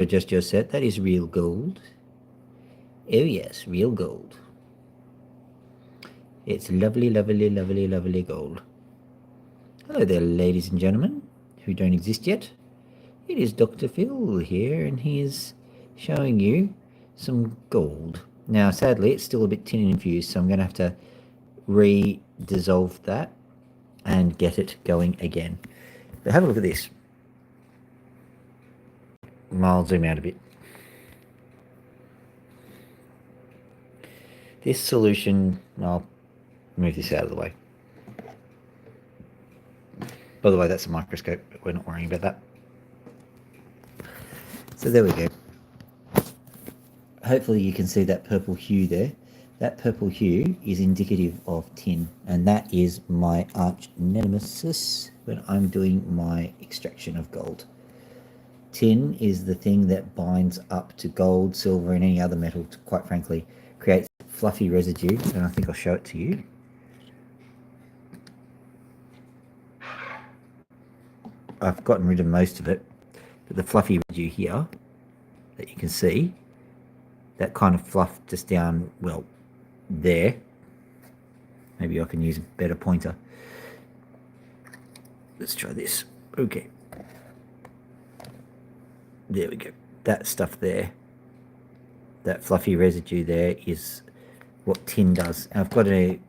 adjust your set. That is real gold. Oh yes, real gold. It's lovely, lovely, lovely, lovely gold. Hello there, ladies and gentlemen, who don't exist yet. It is Dr. Phil here, and he is showing you some gold. Now, sadly, it's still a bit tin infused, so I'm going to have to re-dissolve that and get it going again. But have a look at this. I'll zoom out a bit. This solution, I'll move this out of the way. By the way, that's a microscope, but we're not worrying about that. So there we go. Hopefully you can see that purple hue there. That purple hue is indicative of tin, and that is my arch nemesis when I'm doing my extraction of gold. Tin is the thing that binds up to gold, silver, and any other metal to, quite frankly, create fluffy residue, and I think I'll show it to you. I've gotten rid of most of it, but the fluffy residue here that you can see, that kind of fluff just down, well, there. Maybe I can use a better pointer. Let's try this. Okay. There we go. That stuff there, that fluffy residue there is what tin does. And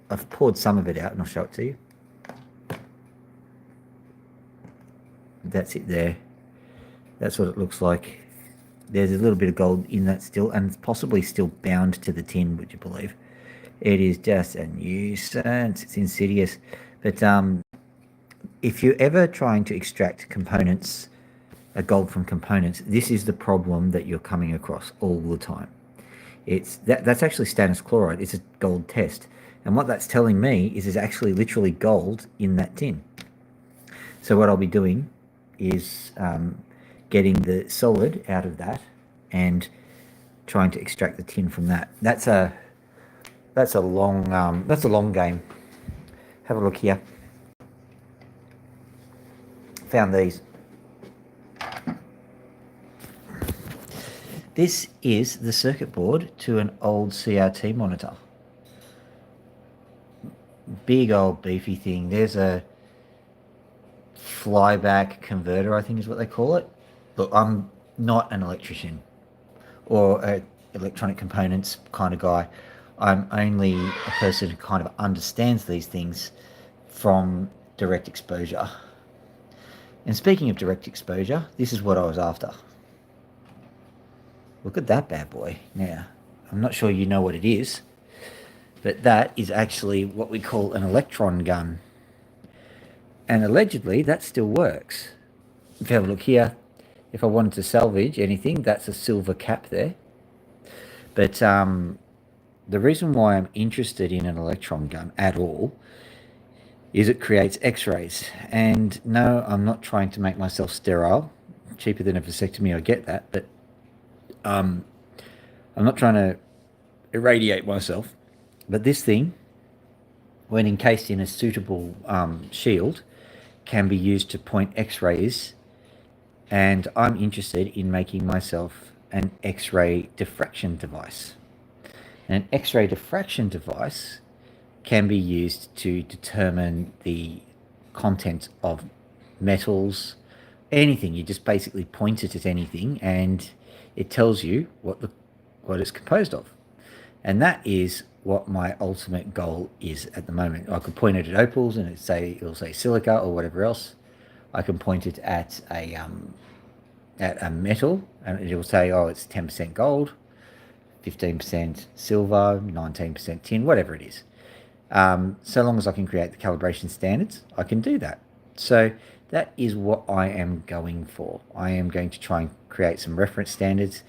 I've poured some of it out and I'll show it to you. That's it there. That's what it looks like. There's a little bit of gold in that still, and it's possibly still bound to the tin, would you believe? It is just a nuisance. It's insidious. But if you're ever trying to extract components, gold from components, this is the problem that you're coming across all the time. That's actually stannous chloride. It's a gold test. And what that's telling me is there's actually literally gold in that tin. So what I'll be doing is getting the solid out of that and trying to extract the tin from that. That's a long game. Have a look here. Found these. This is the circuit board to an old CRT monitor. Big old beefy thing. There's a flyback converter, I think is what they call it. Look, I'm not an electrician or an electronic components kind of guy. I'm only a person who kind of understands these things from direct exposure. And speaking of direct exposure, this is what I was after. Look at that bad boy. Now, I'm not sure you know what it is, but that is actually what we call an electron gun. And allegedly, that still works. If you have a look here, if I wanted to salvage anything, that's a silver cap there. But the reason why I'm interested in an electron gun at all is it creates X-rays. And no, I'm not trying to make myself sterile. Cheaper than a vasectomy, I get that. But I'm not trying to irradiate myself. But this thing, when encased in a suitable shield, can be used to point X-rays, and I'm interested in making myself an X-ray diffraction device. And an X-ray diffraction device can be used to determine the content of metals, anything. You just basically point it at anything and it tells you what it's composed of. And that is what my ultimate goal is at the moment. I could point it at opals and it'll say silica or whatever else. I can point it at a metal and it will say, oh, it's 10% gold, 15% silver, 19% tin, whatever it is. So long as I can create the calibration standards, I can do that. So that is what I am going for. I am going to try and create some reference standards.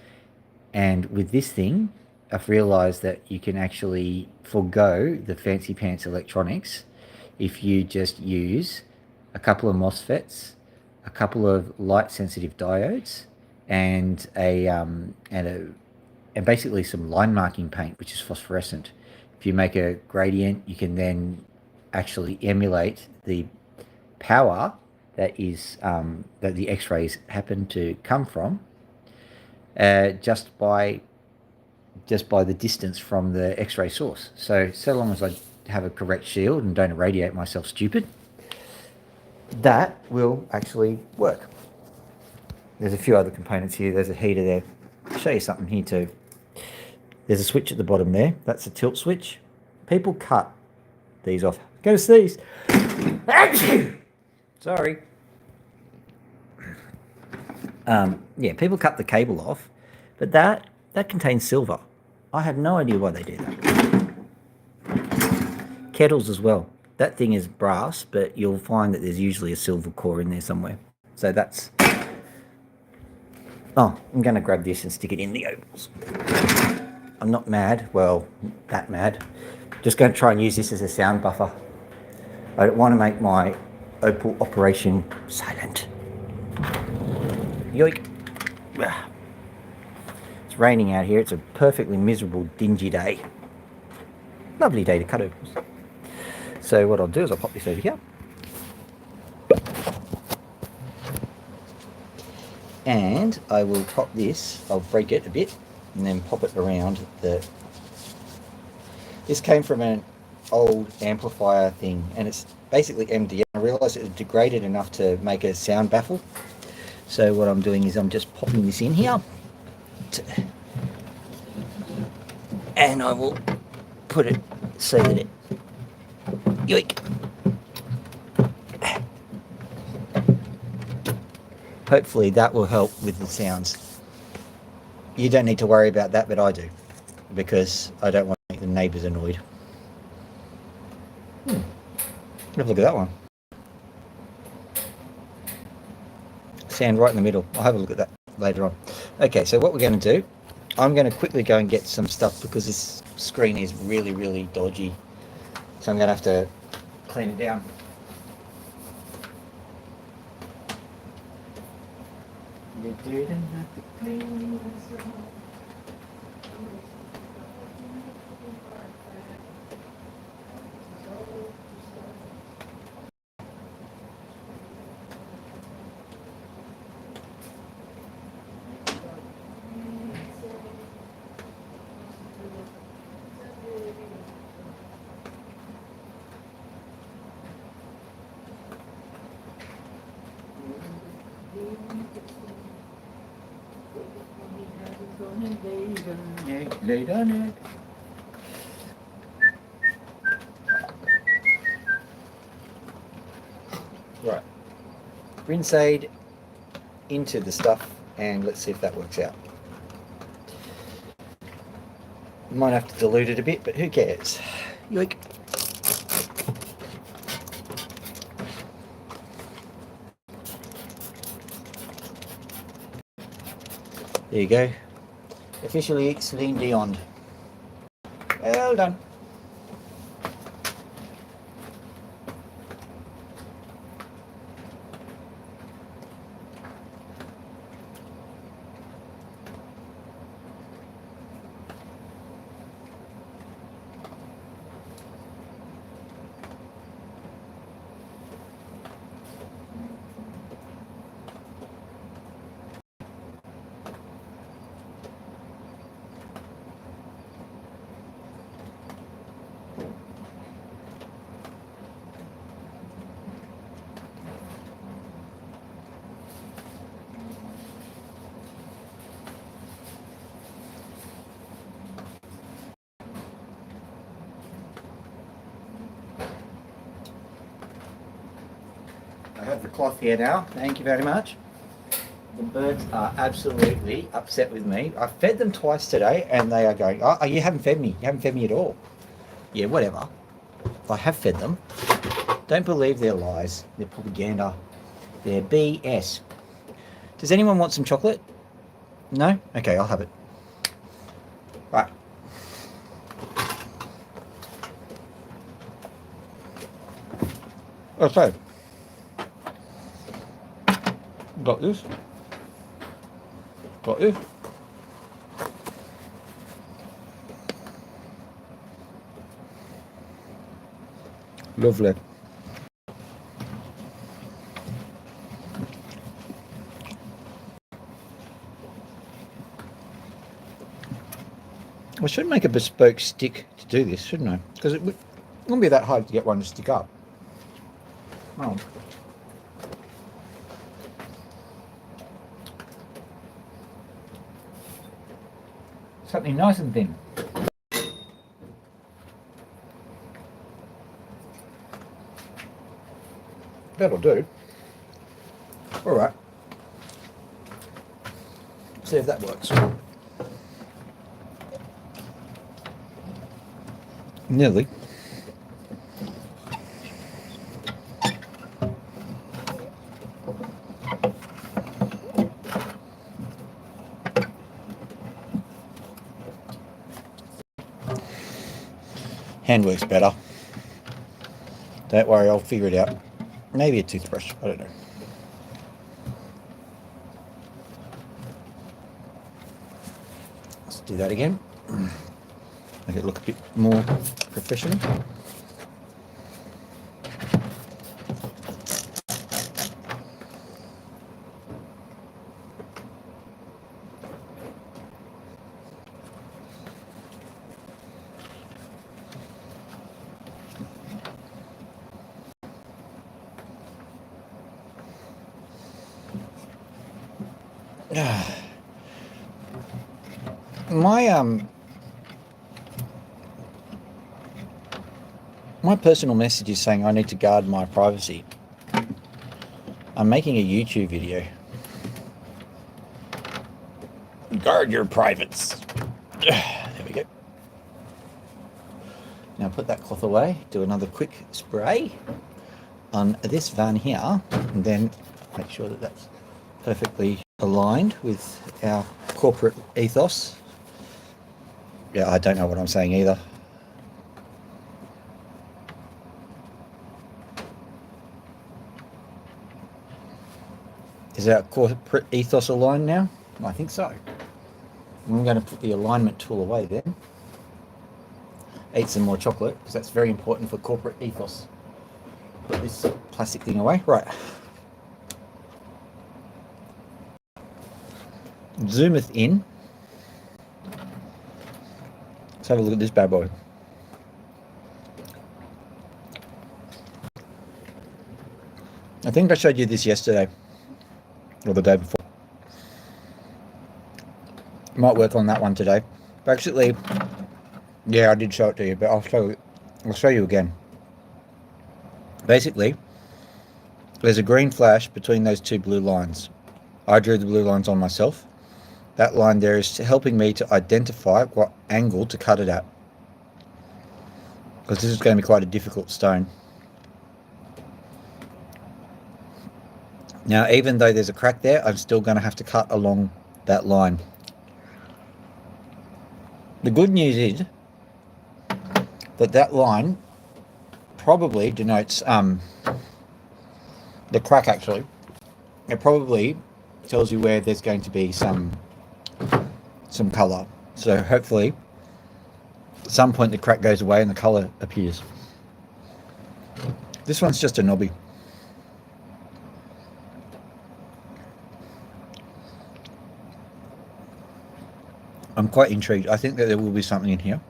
And with this thing, I've realized that you can actually forego the fancy pants electronics if you just use a couple of MOSFETs, a couple of light sensitive diodes, and basically some line marking paint, which is phosphorescent. If you make a gradient, you can then actually emulate the power that is that the X-rays happen to come from, just by the distance from the X-ray source. So long as I have a correct shield and don't irradiate myself stupid, that will actually work. There's a few other components here. There's a heater there. I'll show you something here too. There's a switch at the bottom there. That's a tilt switch. People cut these off. Go to sneeze. Sorry. Yeah, people cut the cable off, but that contains silver. I have no idea why they do that. Kettles as well. That thing is brass, but you'll find that there's usually a silver core in there somewhere. So that's... Oh, I'm going to grab this and stick it in the opals. I'm not mad. Well, that mad. Just going to try and use this as a sound buffer. I don't want to make my opal operation silent. Yoink. It's raining out here. It's a perfectly miserable, dingy day. Lovely day to cut opals. So what I'll do is I'll pop this over here. And I will pop this, I'll break it a bit, and then pop it around the... This came from an old amplifier thing, and it's basically empty. I realised it was degraded enough to make a sound baffle. So what I'm doing is I'm just popping this in here. And I will put it so that it... Yoink! Hopefully that will help with the sounds. You don't need to worry about that, but I do, because I don't want to make the neighbours annoyed. Have a look at that one. Sound right in the middle. I'll have a look at that later on. Okay, so what we're going to do, I'm going to quickly go and get some stuff because this screen is really, really dodgy. So I'm going to have to clean it down. You didn't have to clean this up. Lay on it. Right. Rinse aid into the stuff and let's see if that works out. Might have to dilute it a bit, but who cares? Yoink. There you go. Officially Celine Dion. Well done. I have the cloth here now, thank you very much. The birds are absolutely upset with me. I fed them twice today and they are going, oh, you haven't fed me. You haven't fed me at all. Yeah, whatever. I have fed them. Don't believe their lies. Their propaganda. Their BS. Does anyone want some chocolate? No? Okay, I'll have it. Right. Okay. Got this. Got this. Lovely. I should make a bespoke stick to do this, shouldn't I? Because it wouldn't be that hard to get one to stick up. Oh. Something nice and thin. That'll do. All right. See if that works. Nearly. Hand works better. Don't worry, I'll figure it out. Maybe a toothbrush, I don't know. Let's do that again. Make it look a bit more professional. My personal message is saying I need to guard my privacy. I'm making a YouTube video. Guard your privates. There we go. Now put that cloth away, do another quick spray on this van here, and then make sure that that's perfectly aligned with our corporate ethos. Yeah, I don't know what I'm saying either. Is our corporate ethos aligned now? I think so. I'm going to put the alignment tool away then. Eat some more chocolate, because that's very important for corporate ethos. Put this plastic thing away. Right. Zoometh in. Let's have a look at this bad boy. I think I showed you this yesterday. Or the day before. Might work on that one today. But actually, yeah, I did show it to you, but I'll show you again. Basically, there's a green flash between those two blue lines. I drew the blue lines on myself. That line there is helping me to identify what angle to cut it at. Because this is going to be quite a difficult stone. Now, even though there's a crack there, I'm still going to have to cut along that line. The good news is that that line probably denotes the crack, actually. It probably tells you where there's going to be some colour. So hopefully at some point the crack goes away and the colour appears. This one's just a knobby. I'm quite intrigued. I think that there will be something in here.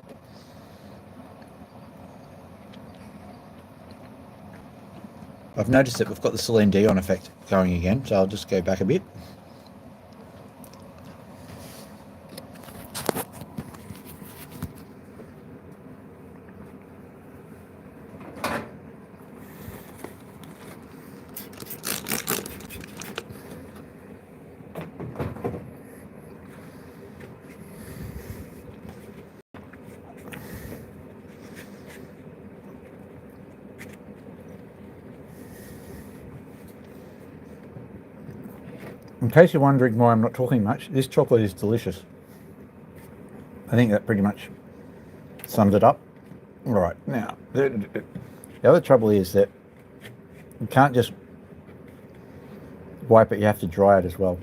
I've noticed that we've got the Celine Dion effect going again, so I'll just go back a bit. In case you're wondering why I'm not talking much, this chocolate is delicious. I think that pretty much sums it up. All right, now, the other trouble is that you can't just wipe it, you have to dry it as well.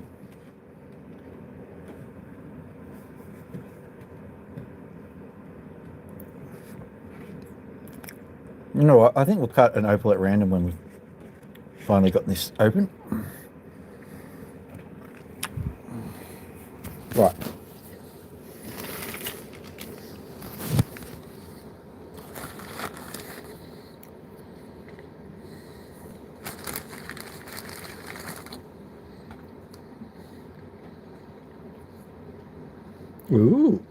You know what, I think we'll cut an opal at random when we've finally got this open. Right. Ooh.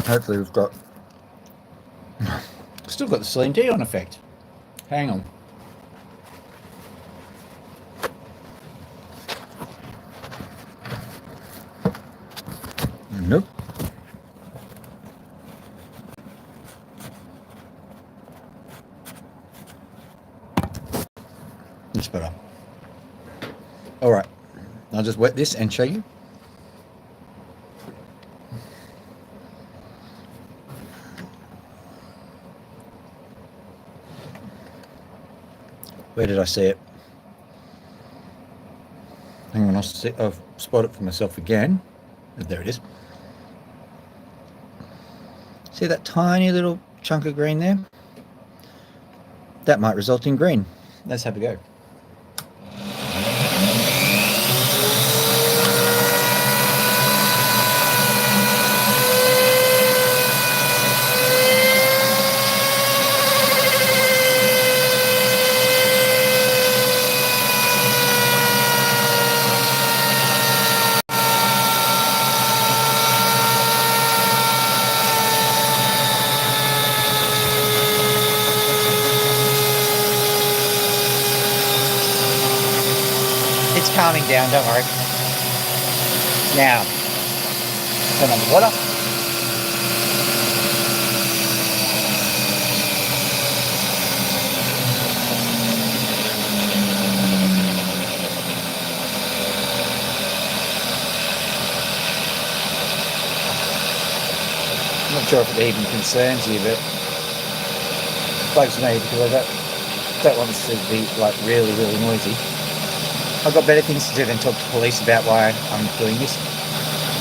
Hopefully we've got... Still got the Celine Dion effect. Hang on. Nope. It's better. All right. I'll just wet this and show you. Where did I see it? Hang on, I'll spot it for myself again. There it is. See that tiny little chunk of green there? That might result in green. Let's have a go. It's calming down, don't worry. Now, turn on the water. I'm not sure if it even concerns you, but it bugs me because I don't want this to be like really, really noisy. I've got better things to do than talk to police about why I'm doing this.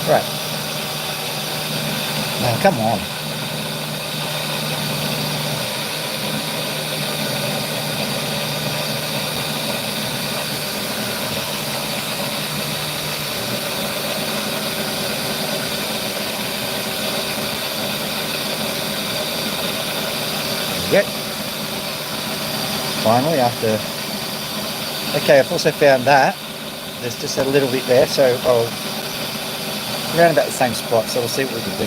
Right. Now, come on. There we go. Finally, after... Okay, I've also found that there's just a little bit there, so I'll around about the same spot, so we'll see what we can do.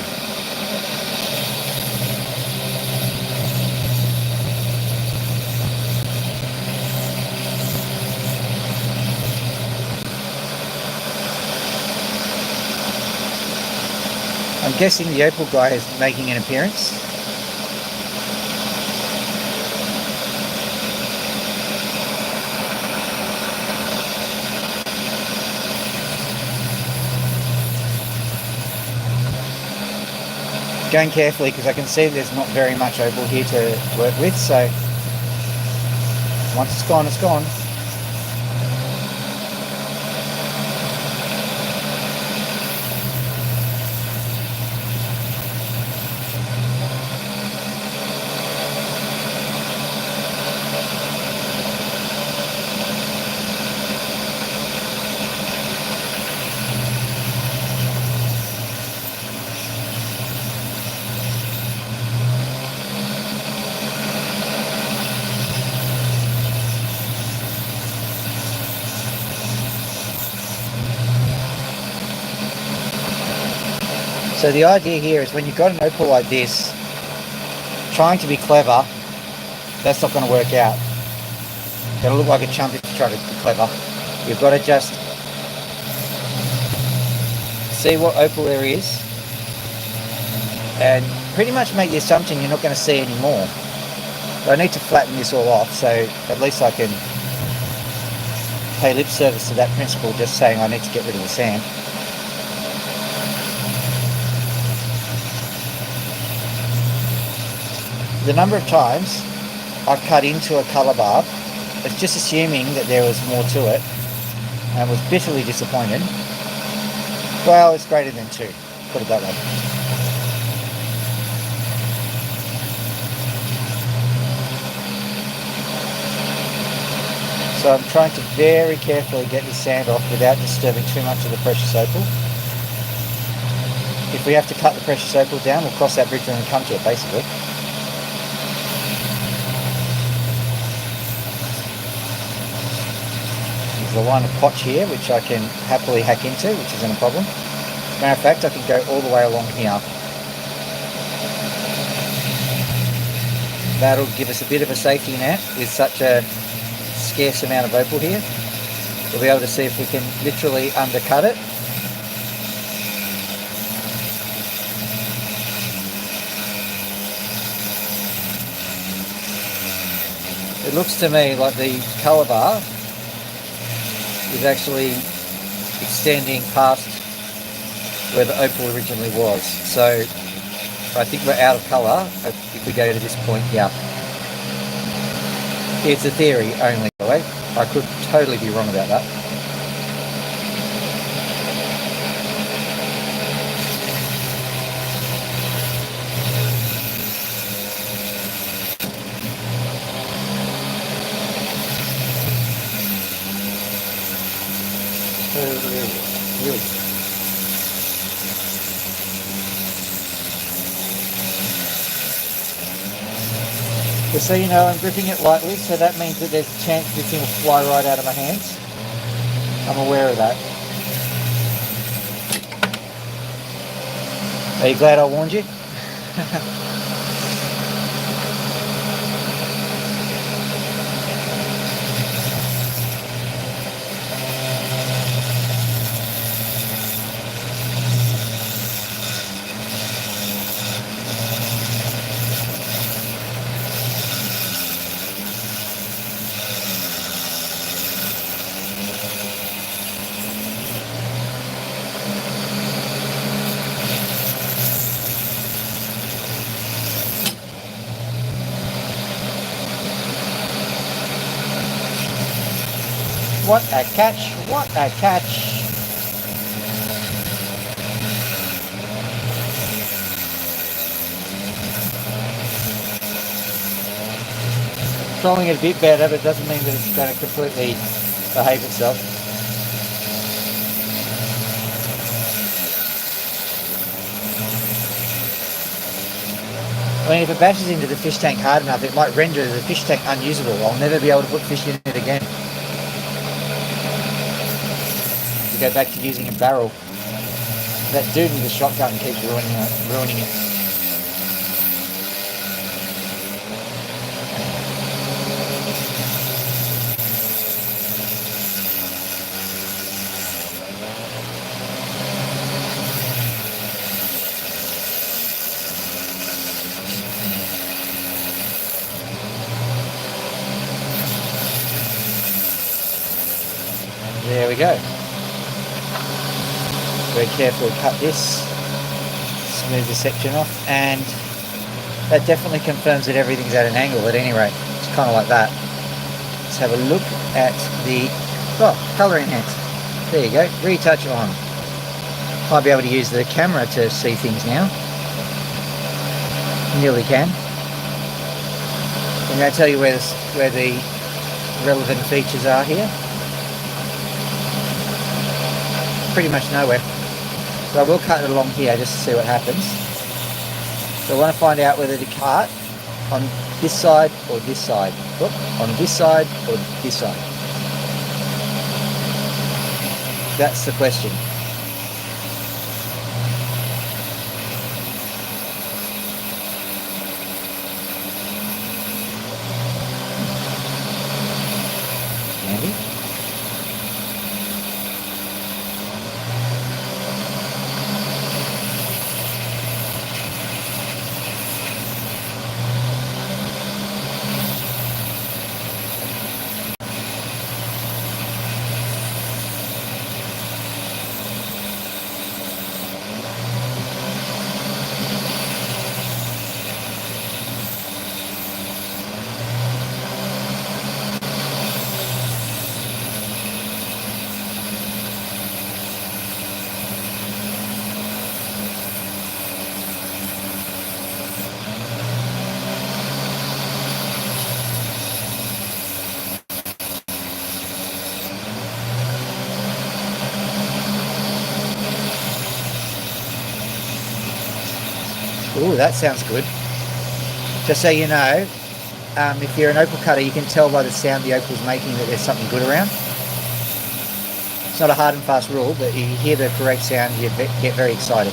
I'm guessing the Opal guy is making an appearance. Going carefully because I can see there's not very much Opal here to work with, so once it's gone, it's gone. So the idea here is when you've got an Opal like this, trying to be clever, that's not going to work out. It's going to look like a chump if you try to be clever. You've got to just see what Opal there is and pretty much make the assumption you're not going to see any more. But I need to flatten this all off so at least I can pay lip service to that principle, just saying I need to get rid of the sand. The number of times I've cut into a colour barb, it's just assuming that there was more to it, and was bitterly disappointed. Well, it's greater than 2, put it that way. So I'm trying to very carefully get the sand off without disturbing too much of the precious opal. If we have to cut the precious opal down, we'll cross that bridge when we come to it, basically. a line of potch here, which I can happily hack into, which isn't a problem. Matter of fact, I can go all the way along here. That'll give us a bit of a safety net with such a scarce amount of opal here. We'll be able to see if we can literally undercut it. It looks to me like the colour bar is actually extending past where the opal originally was. So I think we're out of colour if we go to this point here. It's a theory only, by the way. I could totally be wrong about that. Really. Just so you know, I'm gripping it lightly, so that means that there's a chance this thing will fly right out of my hands. I'm aware of that. Are you glad I warned you? What a catch, what a catch. Trolling it a bit better, but it doesn't mean that it's going to completely behave itself. I mean, if it bashes into the fish tank hard enough, it might render the fish tank unusable. I'll never be able to put fish in it again. Go back to using a barrel. That dude with the shotgun keeps ruining it. There we go. Very carefully cut this, smooth the section off, and that definitely confirms that everything's at an angle at any rate. It's kind of like that. Let's have a look at the colour enhance. There you go, retouch on. Might be able to use the camera to see things now. Nearly can. I'm going to tell you where the relevant features are here. Pretty much nowhere. So I will cut it along here just to see what happens. So I want to find out whether to cut on this side or this side. Oop, on this side or this side. That's the question. Andy? Ooh, that sounds good. Just so you know, if you're an opal cutter, you can tell by the sound the opal's making that there's something good around. It's not a hard and fast rule, but if you hear the correct sound, you get very excited.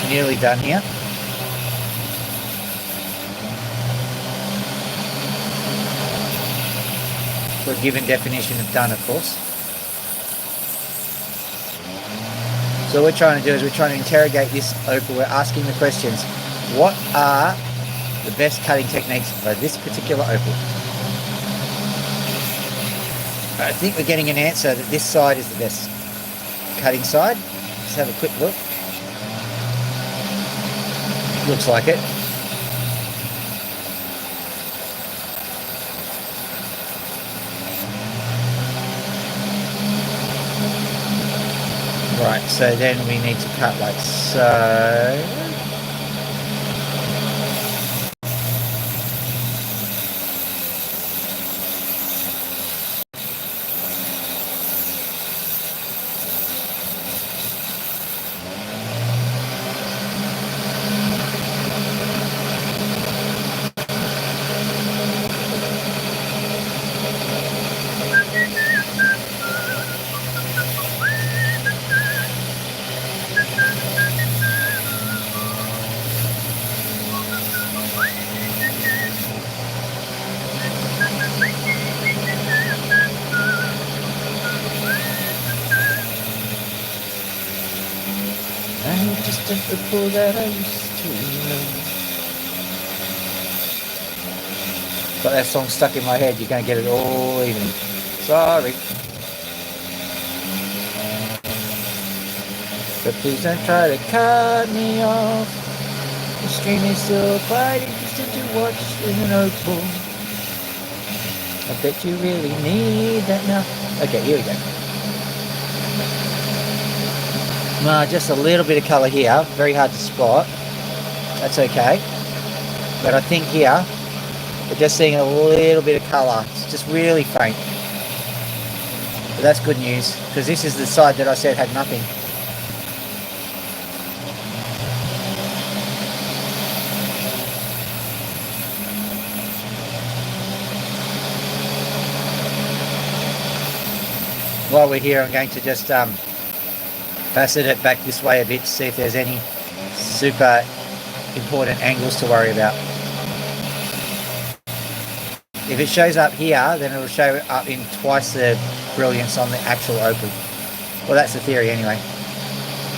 Nearly done here. For a given definition of done, of course. So what we're trying to do is we're trying to interrogate this opal. We're asking the questions. What are the best cutting techniques for this particular opal? I think we're getting an answer that this side is the best cutting side. Let's have a quick look. Looks like it. Right, so then we need to cut like so. Just a fool that I used to love. Got that song stuck in my head. You're going to get it all evening. Sorry. But please don't try to cut me off. The stream is still quite interesting to watch with an opal. I bet you really need that now. Okay, here we go. Just a little bit of colour here, very hard to spot. That's okay. But I think here, we're just seeing a little bit of colour. It's just really faint. But that's good news, because this is the side that I said had nothing. While we're here, I'm going to just facet it back this way a bit to see if there's any super important angles to worry about. If it shows up here, then it'll show up in twice the brilliance on the actual opal. Well, that's the theory anyway.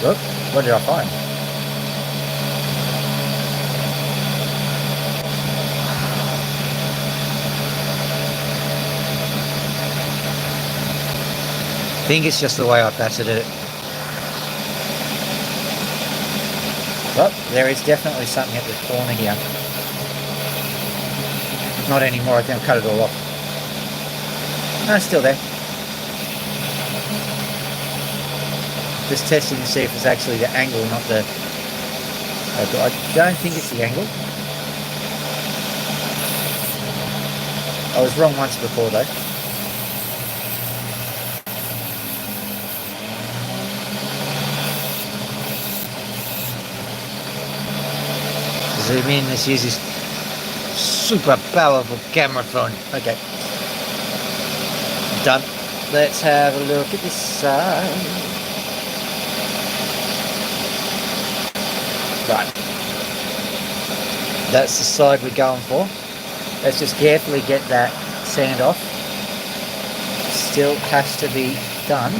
Look, what did I find? I think it's just the way I faceted it. Well, there is definitely something at the corner here. Not anymore, I think I've cut it all off. No, it's still there. Just testing to see if it's actually the angle, not the... I don't think it's the angle. I was wrong once before though. Zoom in, this uses super powerful camera phone. Okay. Done. Let's have a look at this side. Right. That's the side we're going for. Let's just carefully get that sand off. Still has to be done.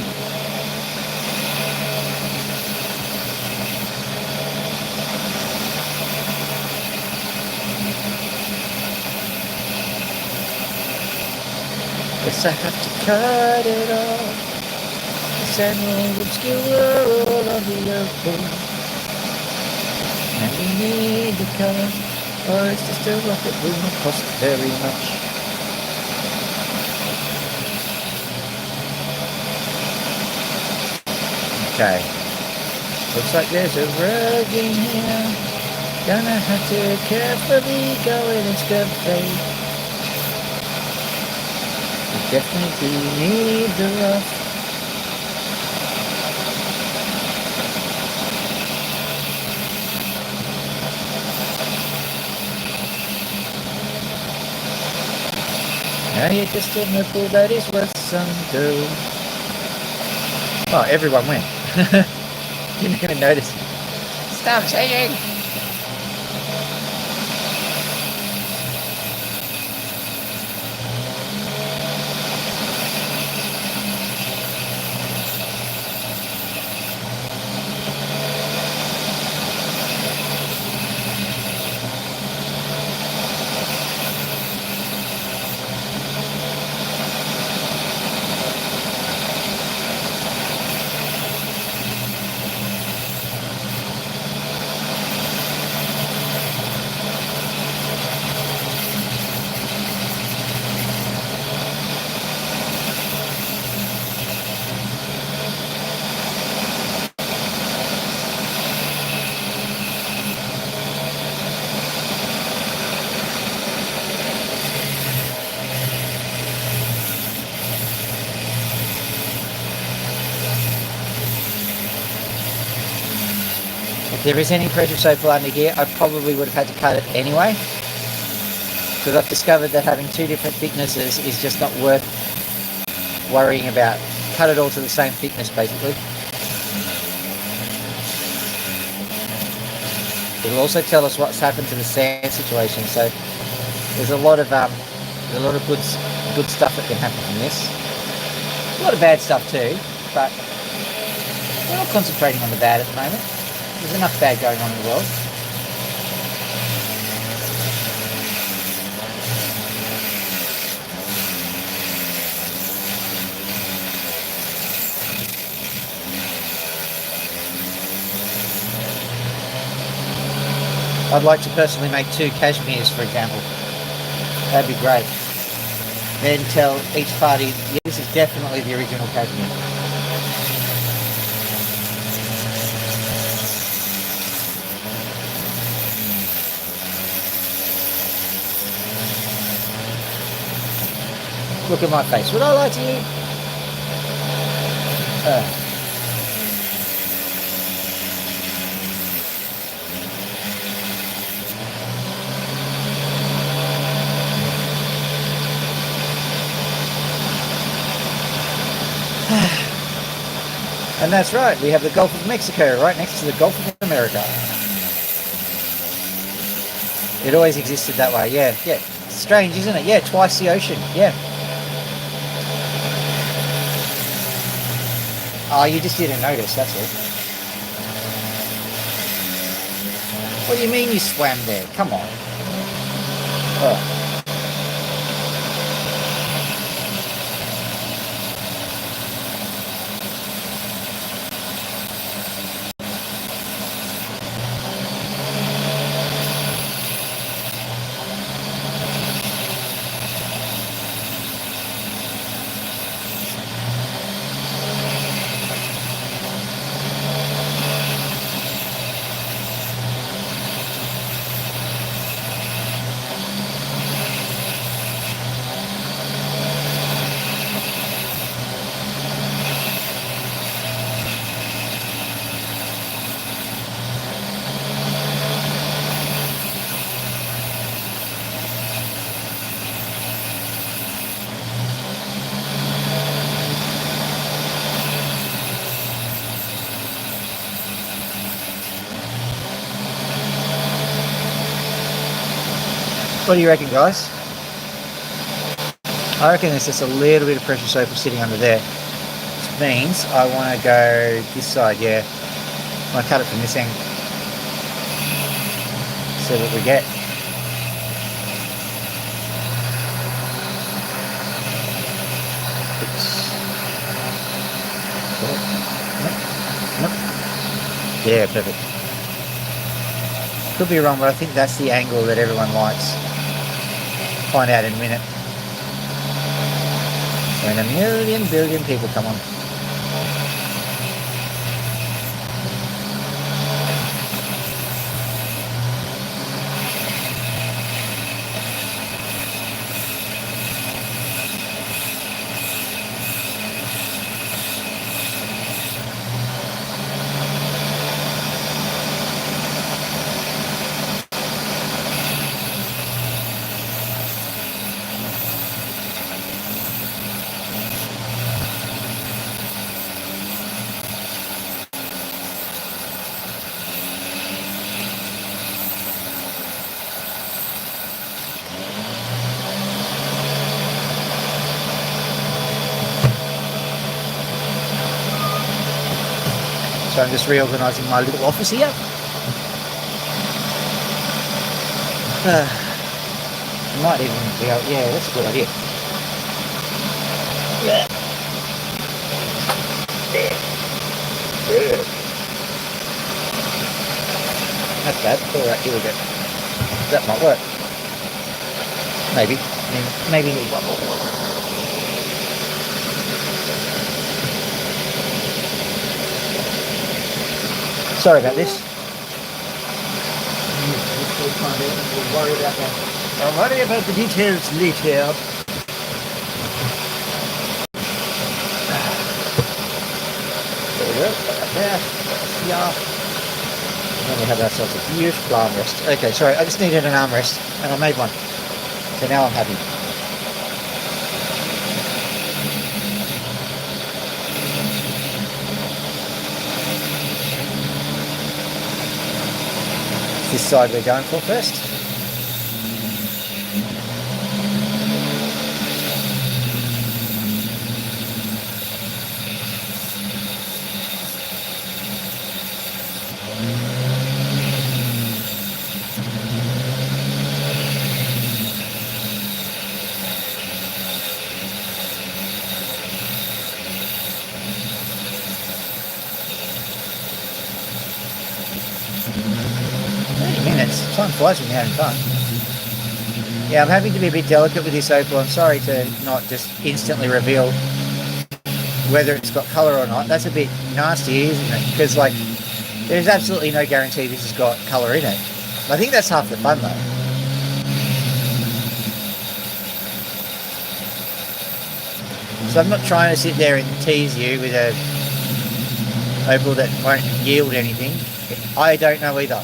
Guess I have to cut it off. The sand would skewer all on the Opal. And we need the car, or it's just a rocket, will not cost very much. Okay, looks like there's a rug in here. Gonna have to carefully go in and scrub fade. We definitely need the rough. Now you're just a nipple that is worth some dough. Oh, everyone went. Didn't even notice. Stop singing! If there is any precious opal under here, I probably would have had to cut it anyway, because I've discovered that having two different thicknesses is just not worth worrying about. Cut it all to the same thickness basically. It'll also tell us what's happened to the sand situation, so there's a lot of good stuff that can happen from this. A lot of bad stuff too, but we're not concentrating on the bad at the moment. There's enough bad going on in the world. I'd like to personally make 2 cashmeres, for example. That'd be great. Then tell each party, yeah, this is definitely the original cashmere. Look at my face. Would I lie to you? And that's right, we have the Gulf of Mexico right next to the Gulf of America. It always existed that way, yeah. Strange, isn't it? Yeah, twice the ocean, yeah. Oh, you just didn't notice, that's all. What do you mean you swam there? Come on. Oh. What do you reckon, guys? I reckon there's just a little bit of precious opal sitting under there, which means I want to go this side, yeah. I want to cut it from this end. See what we get. Oops. Nope. Yeah, perfect. Could be wrong, but I think that's the angle that everyone likes. Find out in a minute. When a million billion people come on. So I'm just reorganising my little office here. Might even be able, yeah, that's a good idea. Yeah. That's bad. Alright, here we go. That might work. Maybe. Maybe need one more. Sorry about this. We'll worry about that. I'll worry about the details later. There we go. There. Yeah. And then we have ourselves a beautiful armrest. Okay, sorry, I just needed an armrest and I made one. So now I'm happy. This side we're going for first. Time flies when you're having fun. Yeah, I'm having to be a bit delicate with this Opal. I'm sorry to not just instantly reveal whether it's got colour or not. That's a bit nasty, isn't it? Because, like, there's absolutely no guarantee this has got colour in it. I think that's half the fun, though. So I'm not trying to sit there and tease you with a Opal that won't yield anything. I don't know either.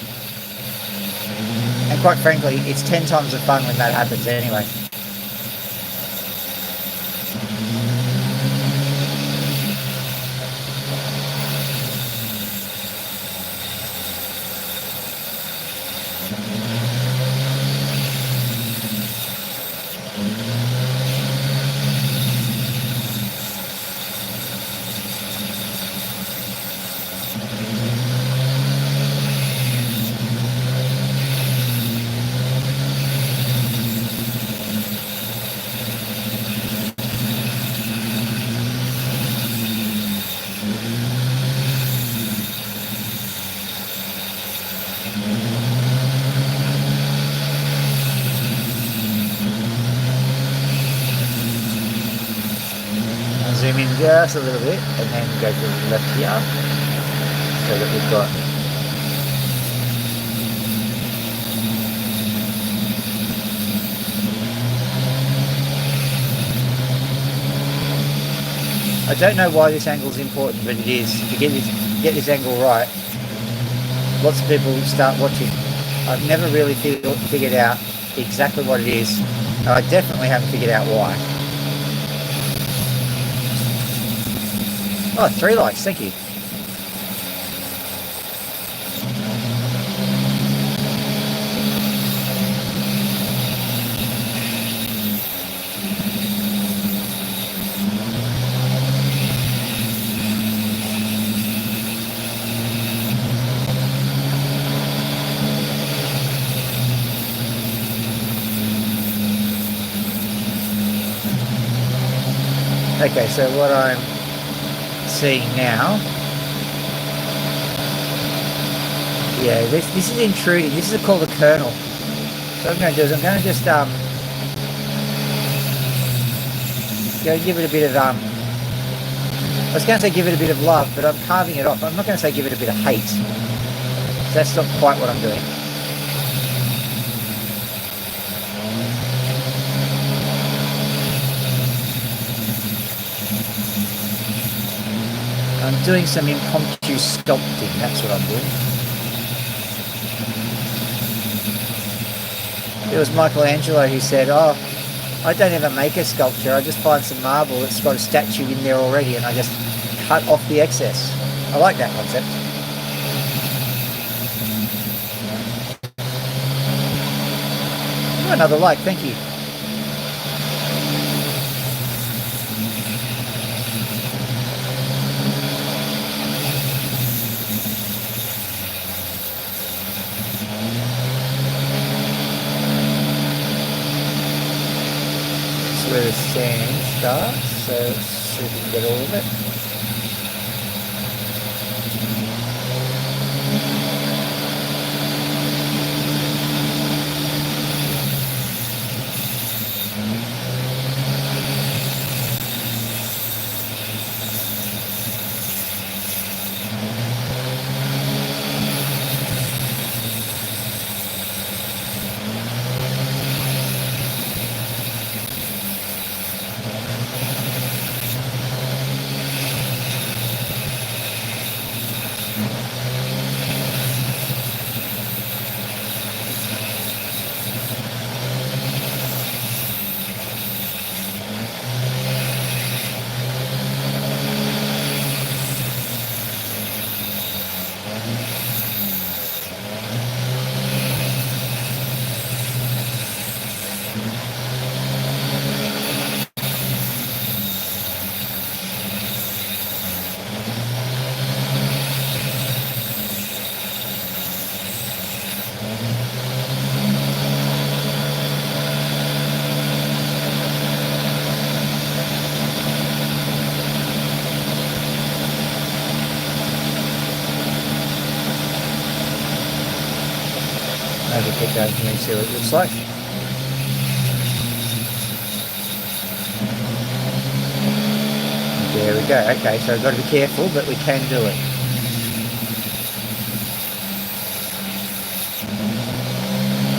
And quite frankly, it's 10 times the fun when that happens anyway. Zoom in just a little bit and then go to the left here so that we've got I don't know why this angle is important, but it is. To get this angle right, lots of people start watching. I've never really figured out exactly what it is, and I definitely haven't figured out why. Oh, 3 likes, thank you. Okay, so what I'm seeing now, yeah, this is intruding. This is called a kernel. So what I'm going to do is I'm going to just go give it a bit of I was going to say give it a bit of love, but I'm carving it off. I'm not going to say give it a bit of hate. That's not quite what I'm doing. I'm doing some impromptu sculpting, that's what I'm doing. It was Michelangelo who said, oh, I don't ever make a sculpture, I just find some marble that's got a statue in there already and I just cut off the excess. I like that concept. Oh, another like, thank you. Where the sand starts, so let's see if we can get all of it. Maybe keep going here and see what it looks like. There we go. Okay, so I've got to be careful, but we can do it.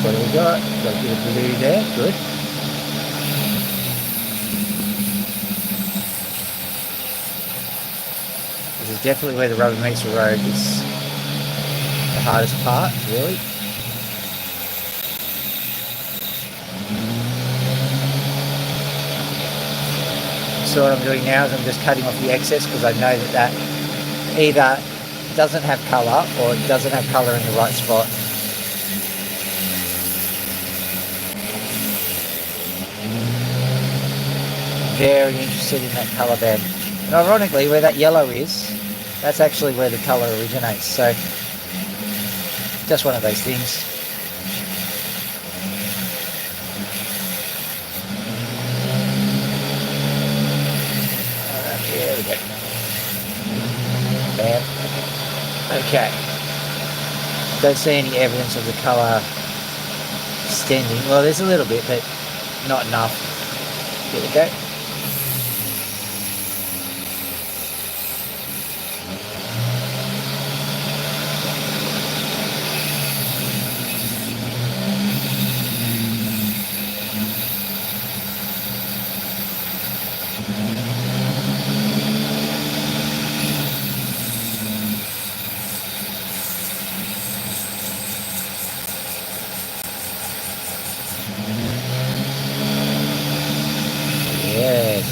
What have we got? Got a bit of blue there. Good. This is definitely where the rubber meets the road. It's the hardest part, really. So what I'm doing now is I'm just cutting off the excess because I know that either doesn't have colour or it doesn't have colour in the right spot. Very interested in that colour band. And ironically, where that yellow is, that's actually where the colour originates. So just one of those things. There we go. Bam. Okay. Don't see any evidence of the colour extending. Well, there's a little bit, but not enough. There we go.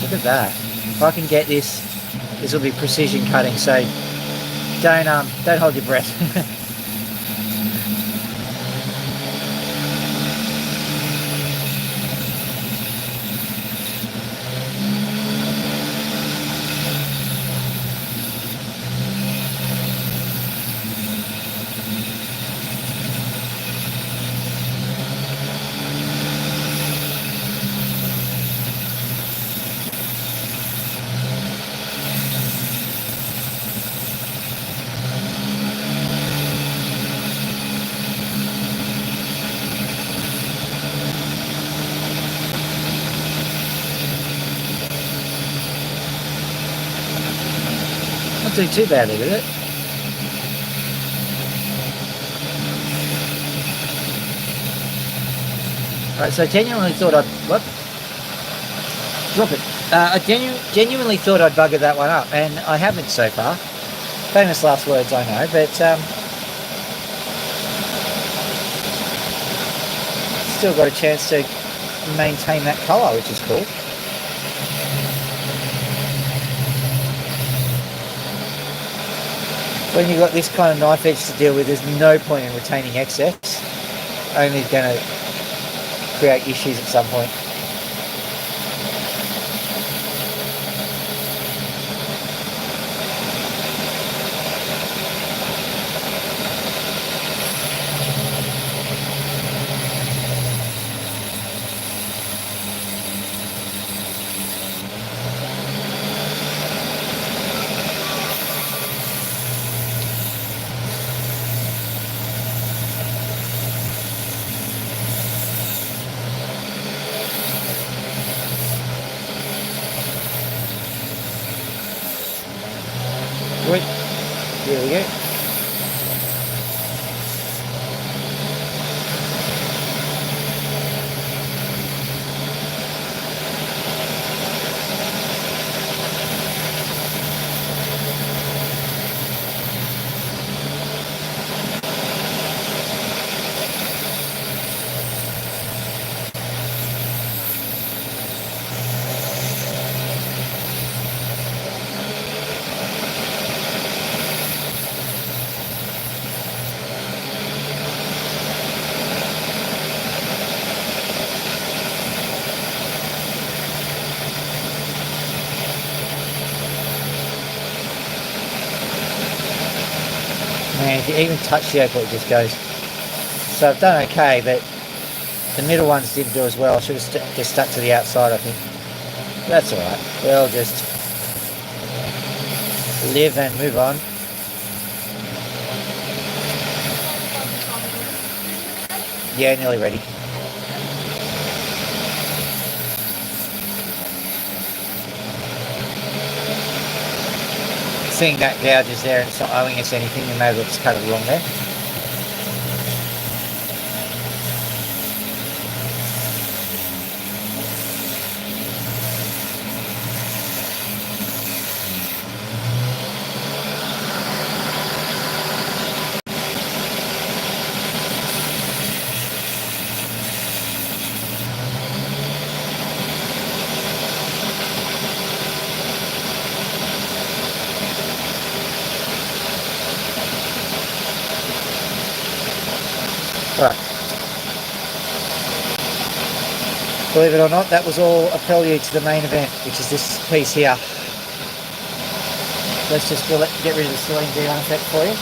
Look at that. If I can get this, this will be precision cutting, so don't hold your breath. Not doing too badly with it. Right, so I genuinely thought I'd... What? Drop it. I genuinely thought I'd bugger that one up, and I haven't so far. Famous last words, I know, but still got a chance to maintain that colour, which is cool. When you've got this kind of knife edge to deal with, there's no point in retaining excess. Only going to create issues at some point. Good. There we go. Man, if you even touch the opal, it just goes. So I've done okay, but the middle ones didn't do as well. I should have just stuck to the outside, I think. That's alright. We'll just live and move on. Yeah, nearly ready. Seeing that gouge is there and it's not owing us anything, we may as well just cut it along there. Right. Believe it or not, that was all a prelude to the main event, which is this piece here. Let's just get rid of the ceiling down effect for you.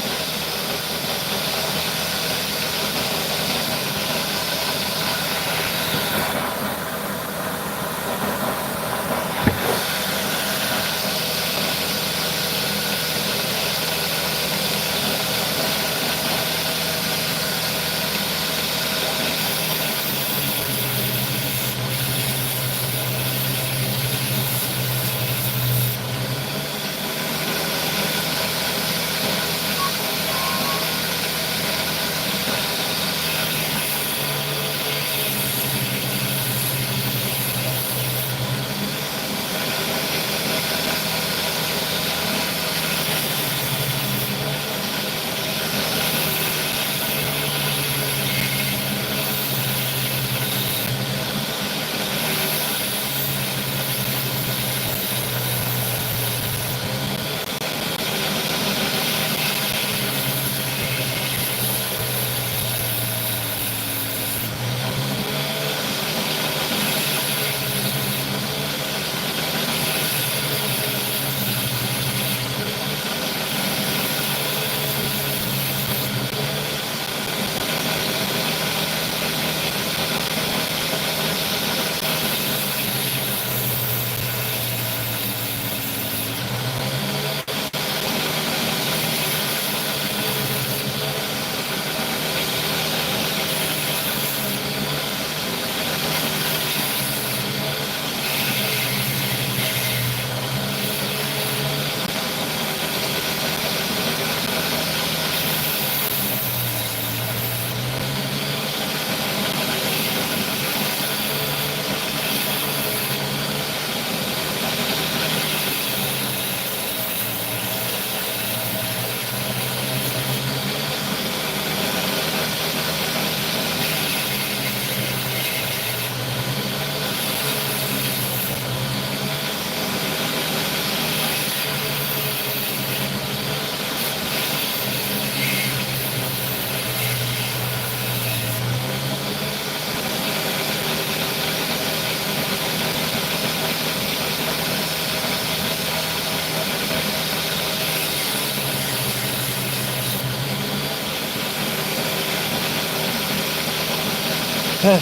Well,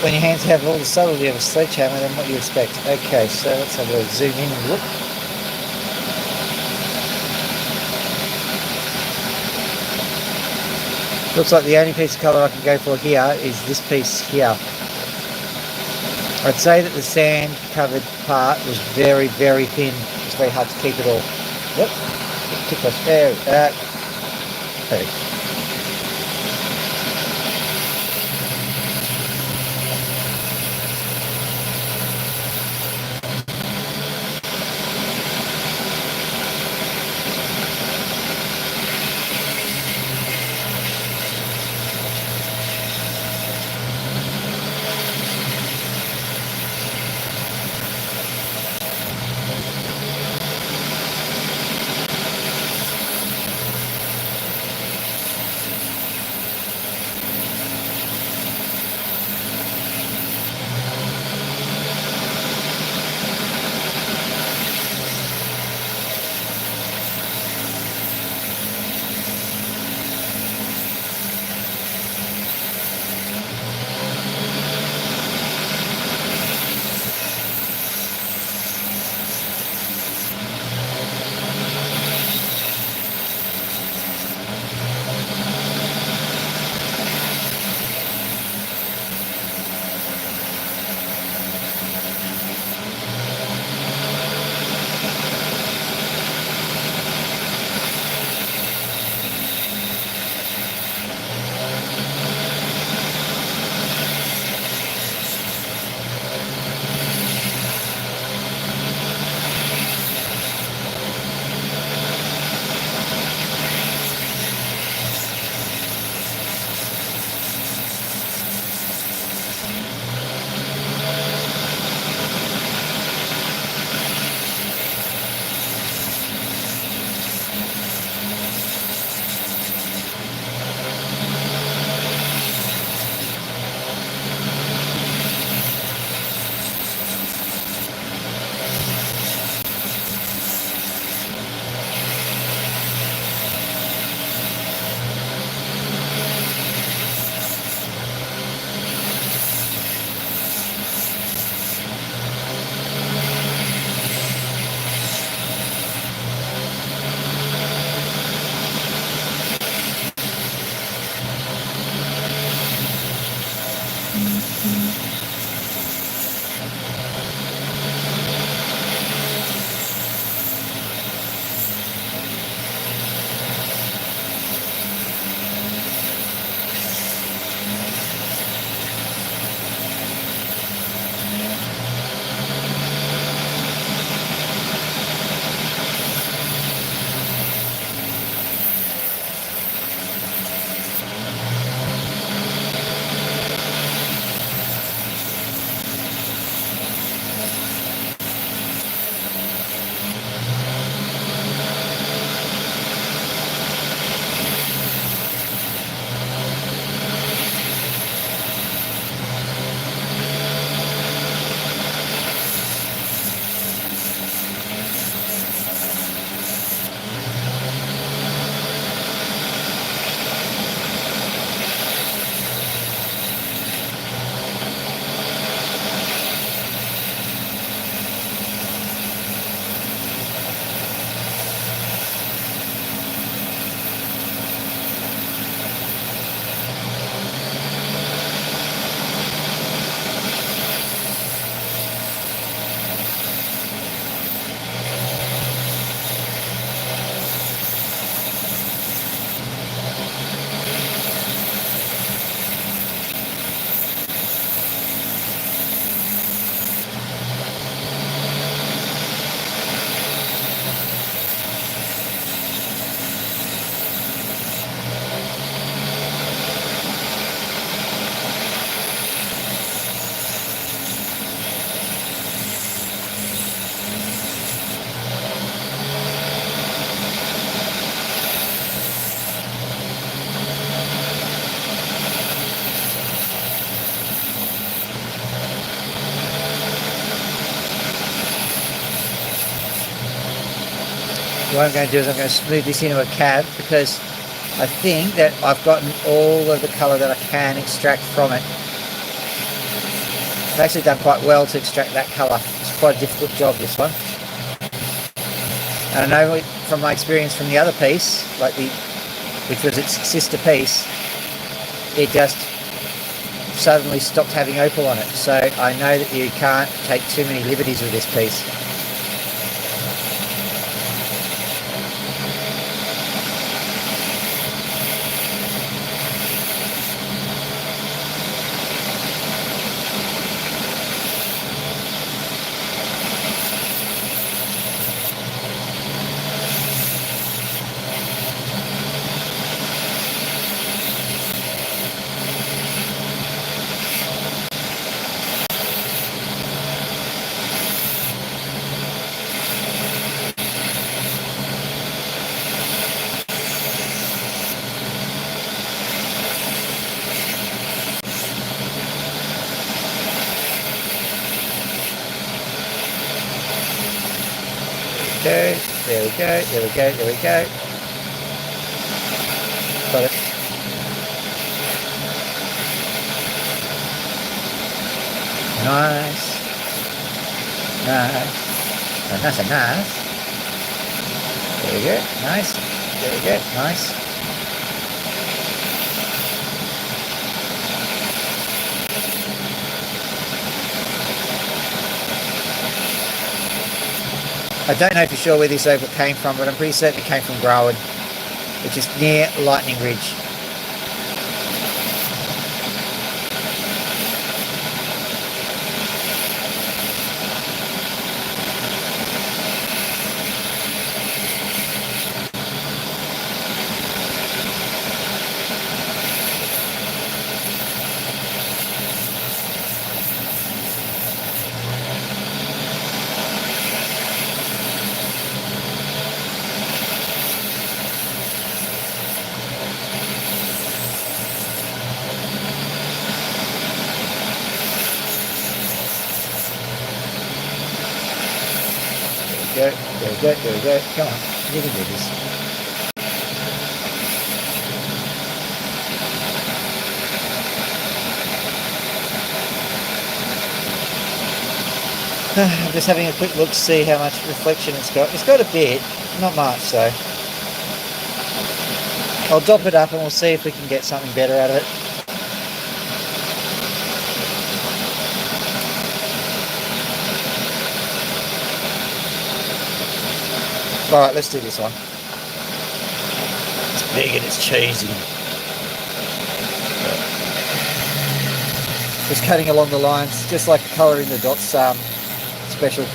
when your hands have all the subtlety of a sledgehammer, then what do you expect? Okay, so let's have a zoom in and look. Looks like the only piece of colour I can go for here is this piece here. I'd say that the sand covered part was very, very thin. It's very hard to keep it all. Yep. Too close. There. Perfect. what I'm going to do is I'm going to smooth this into a cab, because I think that I've gotten all of the colour that I can extract from it. I've actually done quite well to extract that colour. It's quite a difficult job, this one. And I know from my experience from the other piece, which was its sister piece, it just suddenly stopped having opal on it. So I know that you can't take too many liberties with this piece. There we go, there we go, there we go. Got it. Nice. Nice. Oh, nice and nice. There we go, nice. There we go, nice. I don't know for sure where this opal came from, but I'm pretty certain it came from Growan, which is near Lightning Ridge. There we go, there we go. Come on, you can do this. I'm just having a quick look to see how much reflection it's got. It's got a bit, not much though. I'll dop it up and we'll see if we can get something better out of it. Alright, let's do this one. It's big and it's cheesy. Just cutting along the lines, just like the colour in the dots special.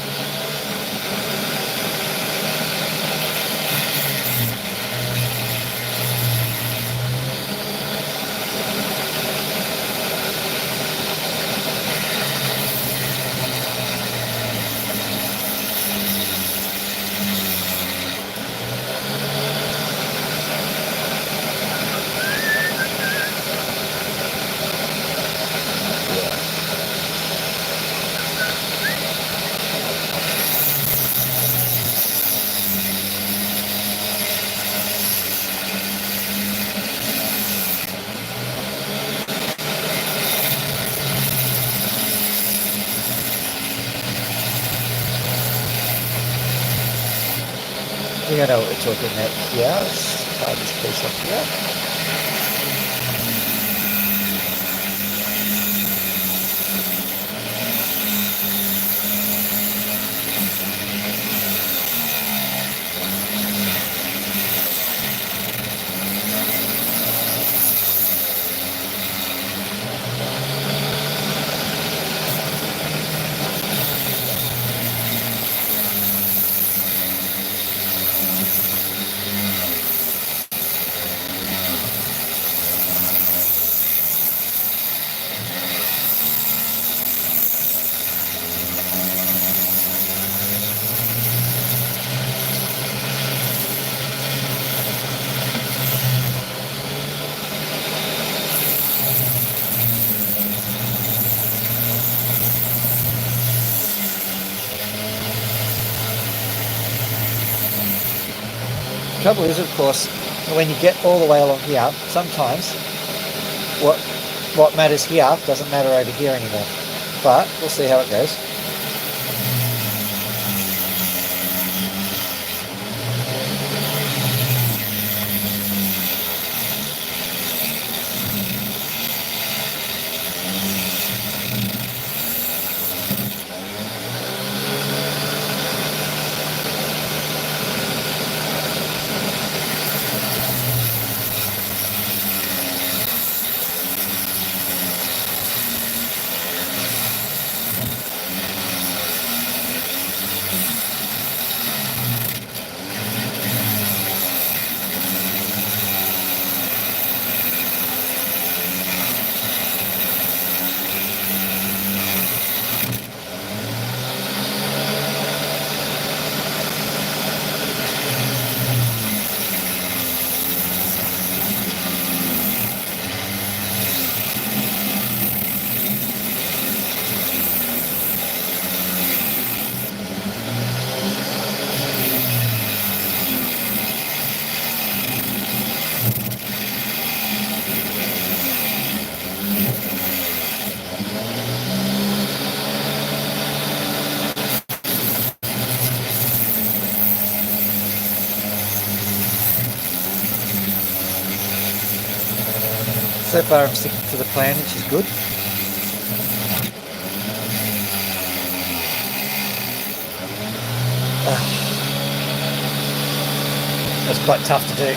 I think I know what we're talking about. Yeah, let's try this piece off here. trouble is, of course, when you get all the way along here, sometimes what matters here doesn't matter over here anymore. But we'll see how it goes. So far I'm sticking to the plan, which is good. That's quite tough to do.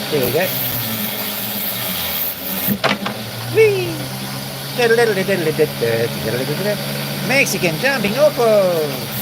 There we go. Whee! Mexican jumping Opal!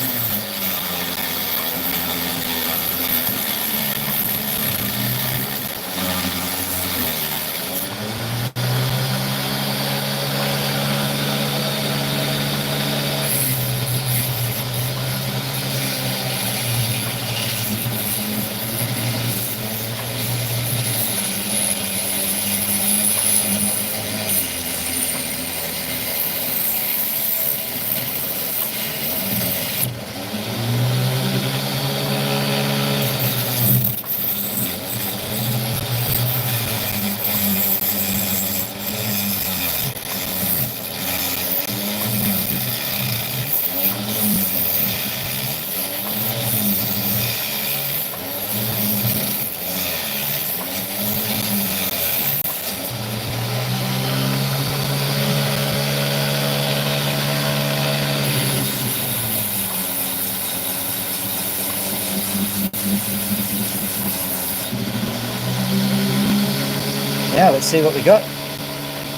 Now let's see what we got.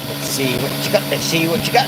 Let's see what you got. Let's see what you got.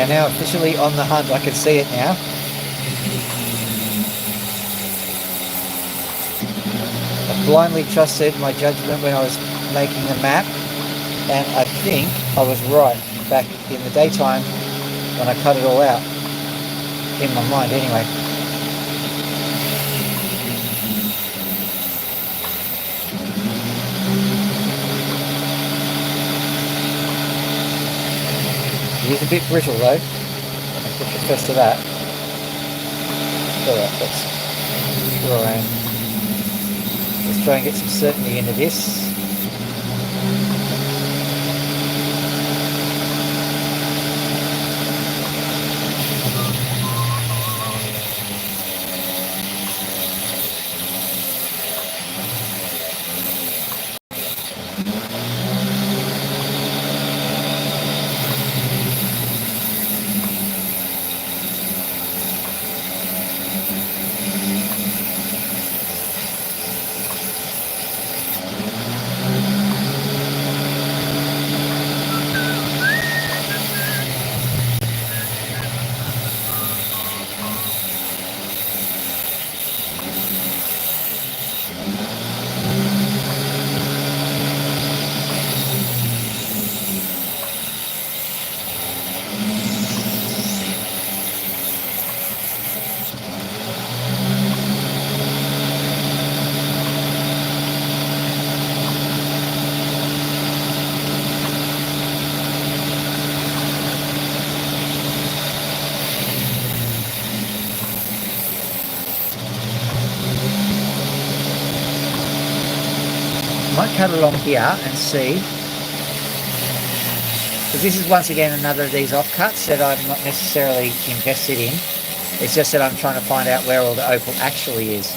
We are now officially on the hunt. I can see it now. I blindly trusted my judgment when I was making the map, and I think I was right back in the daytime when I cut it all out. In my mind, anyway. It is a bit brittle though. I'll put the first of that. Alright, let's go around. Let's try and get some certainty into this. Might cut along here and see, because this is once again another of these offcuts that I'm not necessarily invested in. It's just that I'm trying to find out where all the opal actually is.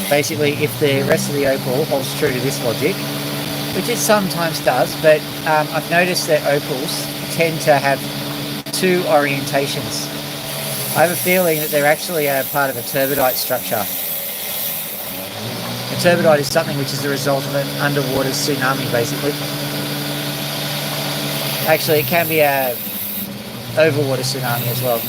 Basically, if the rest of the opal holds true to this logic, which it sometimes does, but I've noticed that opals tend to have two orientations. I have a feeling that they're actually a part of a turbidite structure. A turbidite is something which is the result of an underwater tsunami, basically. Actually, it can be a overwater tsunami as well.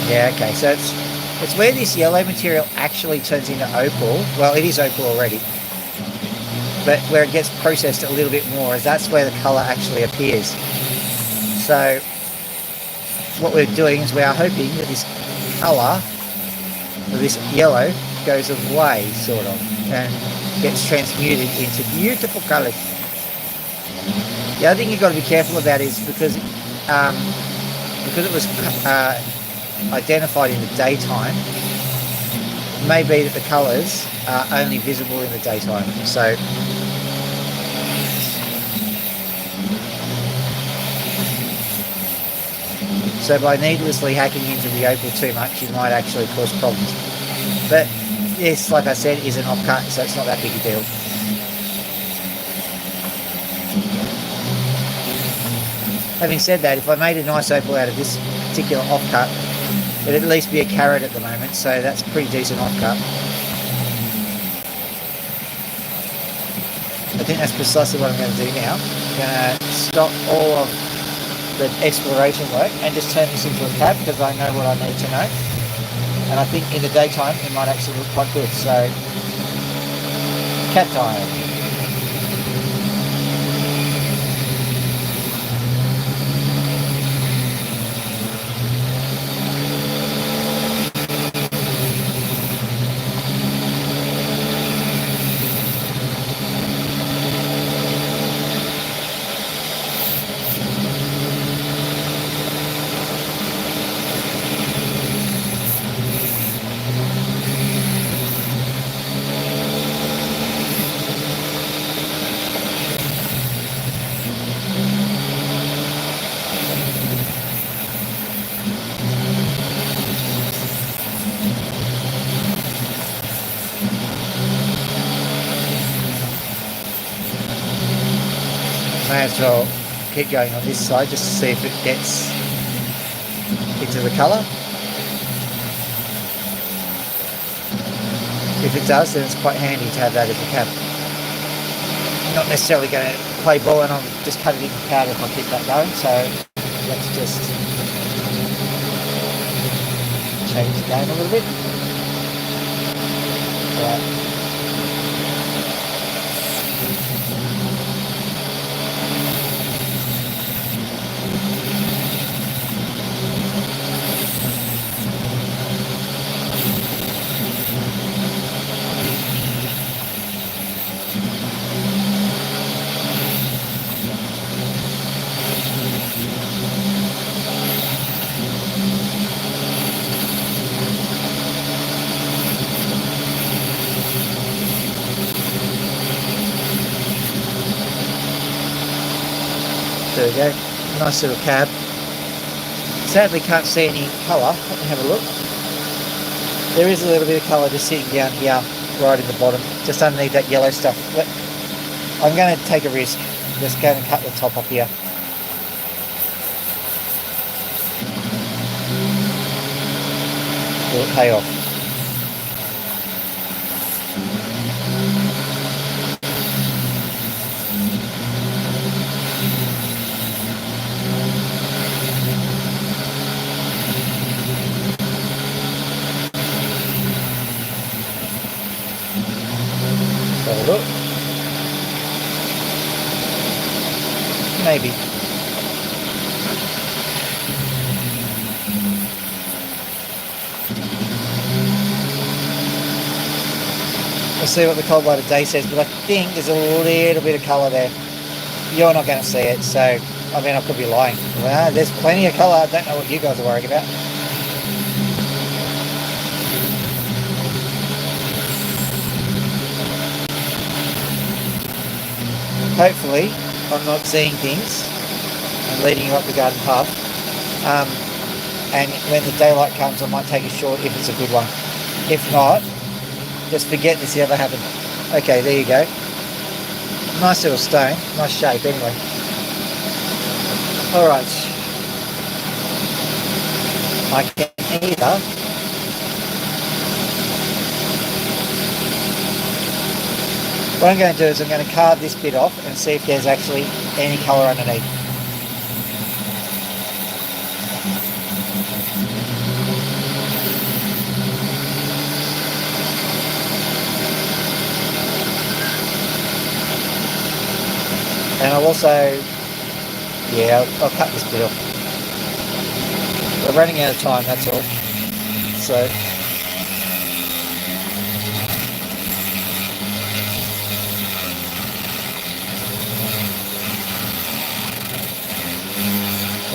Yeah, okay, so it's where this yellow material actually turns into opal. Well, it is opal already, but where it gets processed a little bit more, is that's where the colour actually appears. So what we're doing is we are hoping that this colour, this yellow, goes away, sort of, and gets transmuted into beautiful colours. The other thing you've got to be careful about is because it was identified in the daytime, it may be that the colours are only visible in the daytime. So by needlessly hacking into the opal too much, you might actually cause problems. But this, like I said, is an offcut, so it's not that big a deal. Having said that, if I made a nice opal out of this particular offcut, it'd at least be a carat at the moment, so that's a pretty decent offcut. I think that's precisely what I'm going to do now. I'm going to stop all of the exploration work and just turn this into a cab, because I know what I need to know. And I think in the daytime it might actually look quite good. So, cat time. may as well keep going on this side just to see if it gets into the colour. If it does, then it's quite handy to have that as a cab. Not necessarily going to play ball, and I'll just cut it into powder if I keep that going. So let's just change the game a little bit. Right. There we go, nice little cab. Sadly can't see any colour. Let me have a look. There is a little bit of colour just sitting down here, right in the bottom, just underneath that yellow stuff. I'm going to take a risk. I'm just going to cut the top off here. Will it pay off? Look. Maybe. We'll see what the cold light of day says, but I think there's a little bit of colour there. You're not going to see it, so I mean I could be lying. Well, there's plenty of colour. I don't know what you guys are worrying about. Hopefully I'm not seeing things and leading you up the garden path, and when the daylight comes I might take a short if it's a good one. If not, just forget this ever happened. Okay, there you go. Nice little stone, nice shape anyway. Alright, I can either what I'm going to do is I'm going to carve this bit off and see if there's actually any colour underneath. And I'll also, yeah, I'll cut this bit off. We're running out of time, that's all. So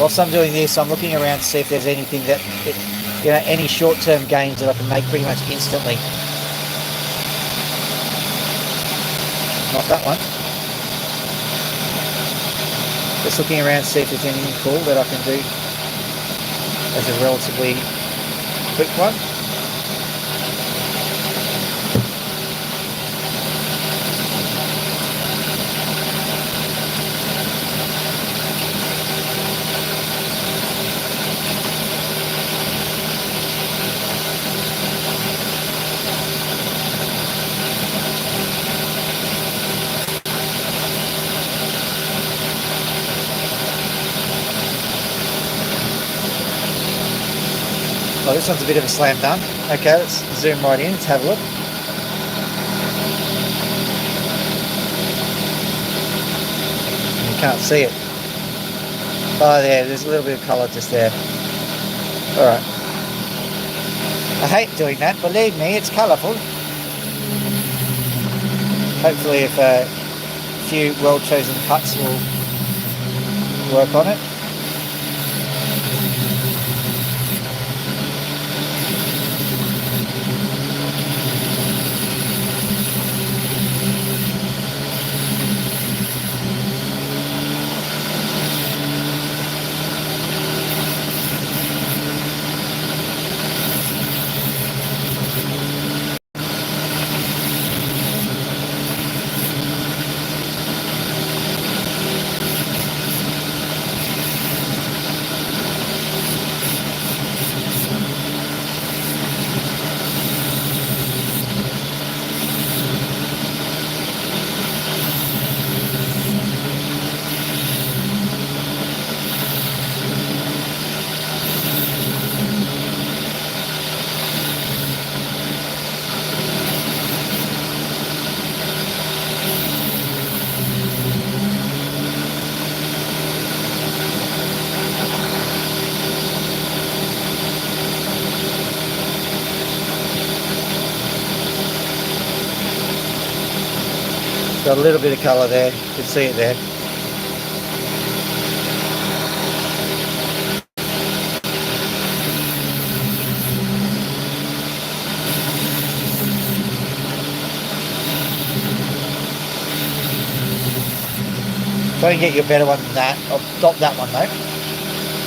whilst I'm doing this, I'm looking around to see if there's anything that, any short-term gains that I can make pretty much instantly. Not that one. Just looking around to see if there's anything cool that I can do as a relatively quick one. Oh, this one's a bit of a slam dunk. Okay, let's zoom right in, let's have a look. You can't see it. Oh, there's a little bit of colour just there. Alright. I hate doing that, believe me, it's colourful. Hopefully if a few well-chosen cuts will work on it. Got a little bit of colour there. You can see it there. Try and get you a better one than that. I'll stop that one though.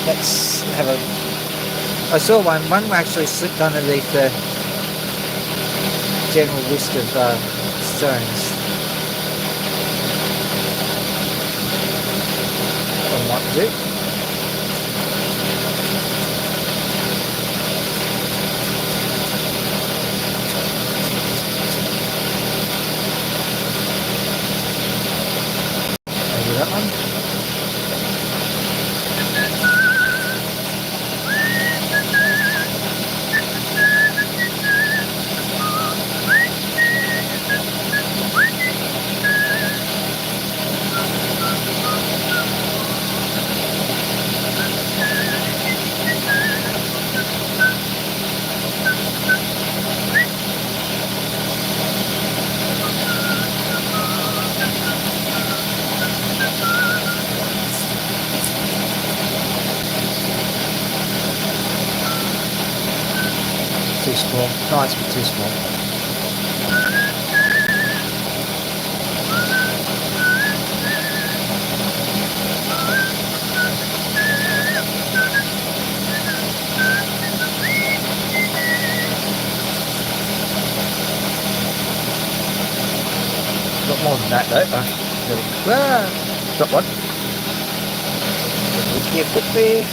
Let's have a... I saw one actually slipped underneath the general list of stones. I might do. Maybe that one. Too small. Nice, but too small. Got more than that though. Drop one. Here quickly.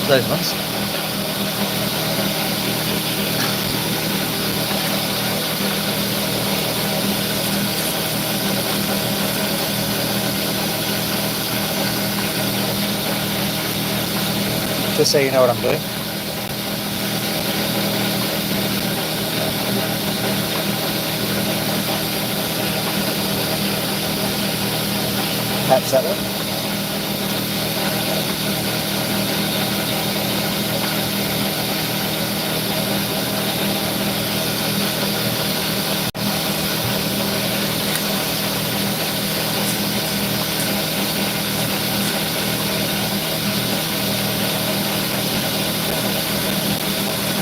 Those ones. Just so you know what I'm doing. Perhaps that one.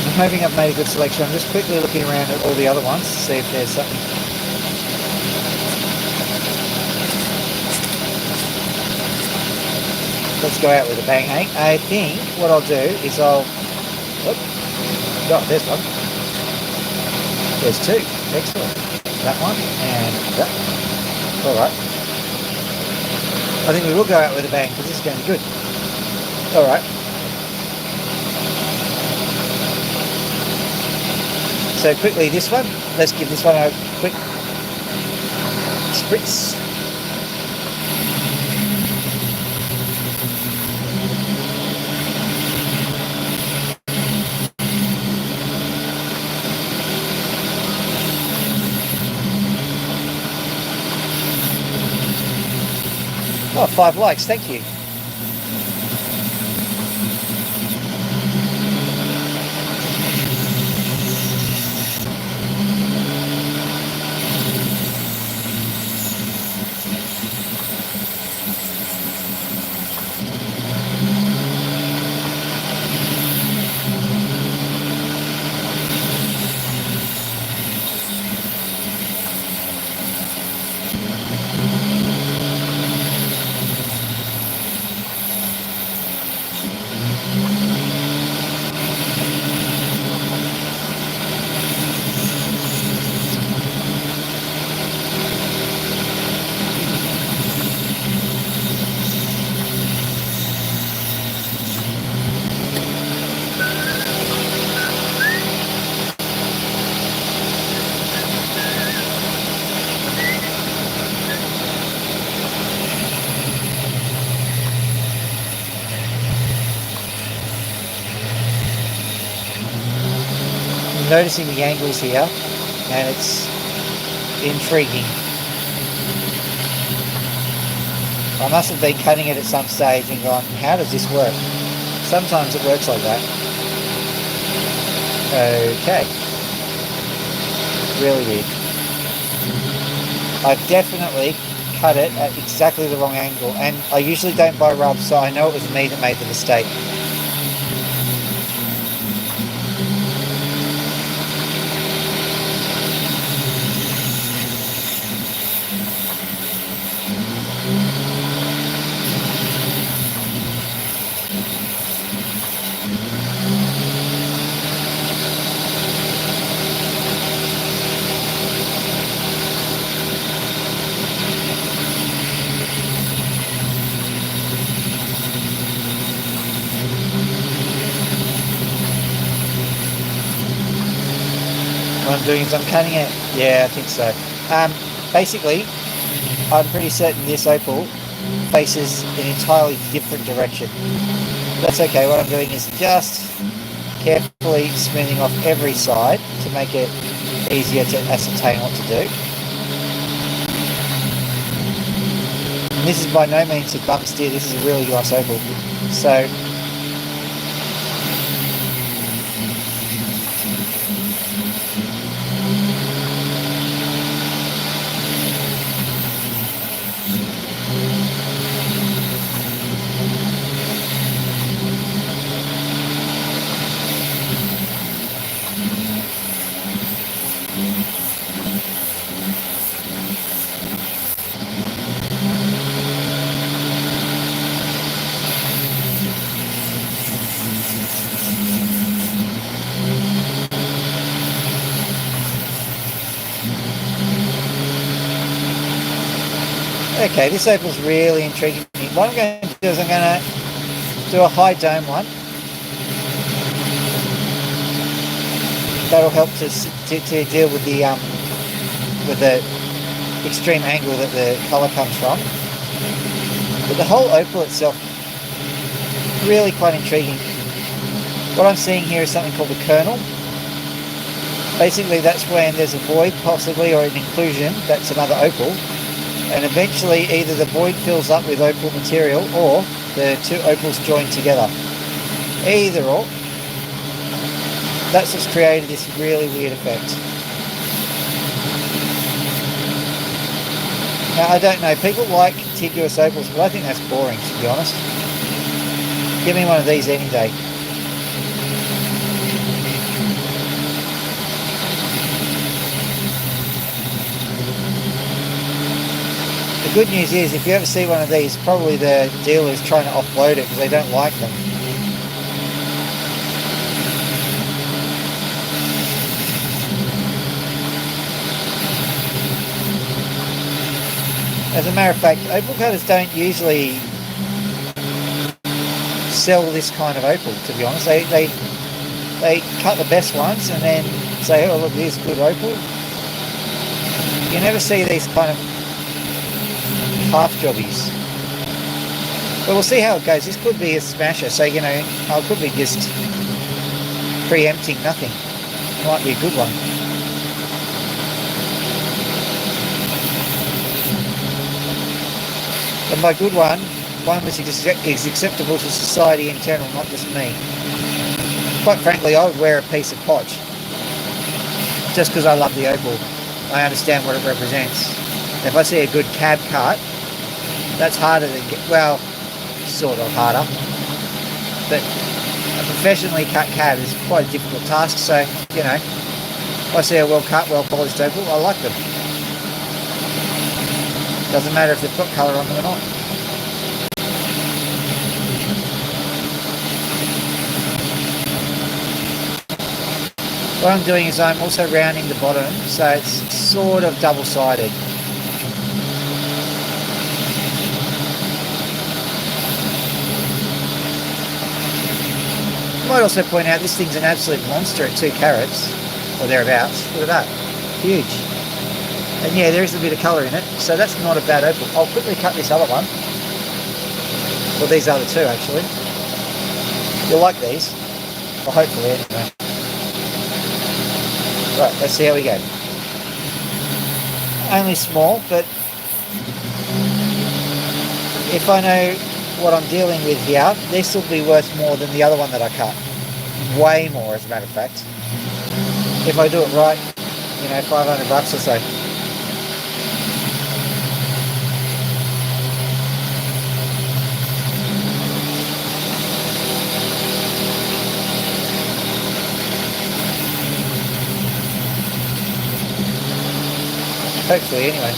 I'm hoping I've made a good selection. I'm just quickly looking around at all the other ones to see if there's something. Let's go out with a bang, eh? I think what I'll do is I'll... Oh, there's one. There's two. Excellent. That one and that one. All right. I think we will go out with a bang because this is going to be good. All right. So quickly this one, let's give this one a quick spritz. Oh, 5 likes, thank you. I'm noticing the angles here, and it's intriguing. I must have been cutting it at some stage and gone, how does this work? Sometimes it works like that. Okay. Really weird. I've definitely cut it at exactly the wrong angle, and I usually don't buy rub, so I know it was me that made the mistake. What I'm doing is I'm cutting it. Yeah, I think so. Basically, I'm pretty certain this opal faces an entirely different direction. That's okay. What I'm doing is just carefully smoothing off every side to make it easier to ascertain what to do. And this is by no means a bump steer. This is a really nice opal. So okay, this opal's really intriguing me. What I'm going to do is I'm going to do a high dome one. That'll help to deal with the extreme angle that the colour comes from. But the whole opal itself, really quite intriguing. What I'm seeing here is something called a kernel. Basically, that's when there's a void, possibly, or an inclusion. That's another opal. And eventually either the void fills up with opal material or the two opals join together. Either or. That's what's created this really weird effect. Now, I don't know, people like contiguous opals, but I think that's boring, to be honest. Give me one of these any day. The good news is, if you ever see one of these, probably the dealer is trying to offload it because they don't like them. As a matter of fact, opal cutters don't usually sell this kind of opal, to be honest. They cut the best ones and then say, oh look, here's good opal. You never see these kind of half jobbies. But we'll see how it goes. This could be a smasher, so you know, I could be just preempting nothing. It might be a good one. And by good one which is acceptable to society in general, not just me. Quite frankly, I would wear a piece of potch just because I love the opal. I understand what it represents. If I see a good cab cut, that's harder to get, well, sort of harder, but a professionally cut cab is quite a difficult task, so, you know, if I see a well cut, well polished opal, I like them. Doesn't matter if they've got colour on them or not. What I'm doing is I'm also rounding the bottom, so it's sort of double-sided. I might also point out this thing's an absolute monster at 2 carats, or thereabouts. Look at that, huge. And yeah, there is a bit of colour in it, so that's not a bad opal. I'll quickly cut this other one. Well, these other two, actually. You'll like these. Well, hopefully, anyway. Right, let's see how we go. Only small, but if I know what I'm dealing with here, this will be worth more than the other one that I cut. Way more, as a matter of fact. If I do it right, you know, $500 or so. Hopefully, anyway.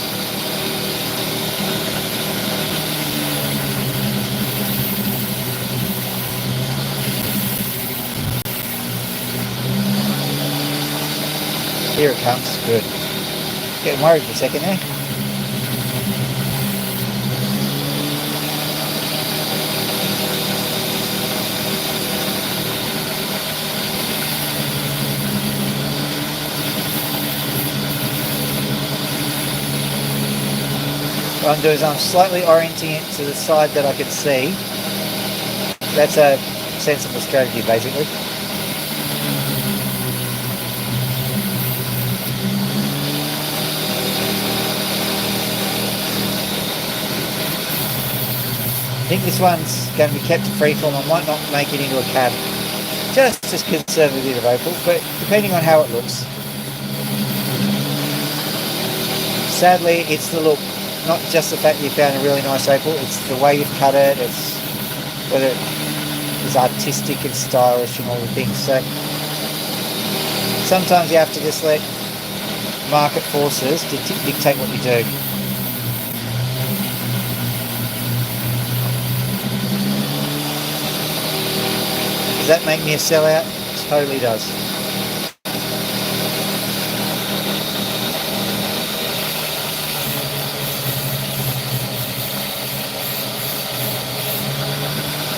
Here it comes. Good. Getting worried for a second there. What I'm doing is I'm slightly orienting it to the side that I can see. That's a sensible strategy, basically. I think this one's going to be kept to freeform. I might not make it into a cab. Just as conservative opal, but depending on how it looks. Sadly, it's the look. Not just the fact that you found a really nice opal, it's the way you've cut it, it's whether it is artistic and stylish and all the things. So sometimes you have to just let market forces dictate what you do. Does that make me a sellout? It totally does.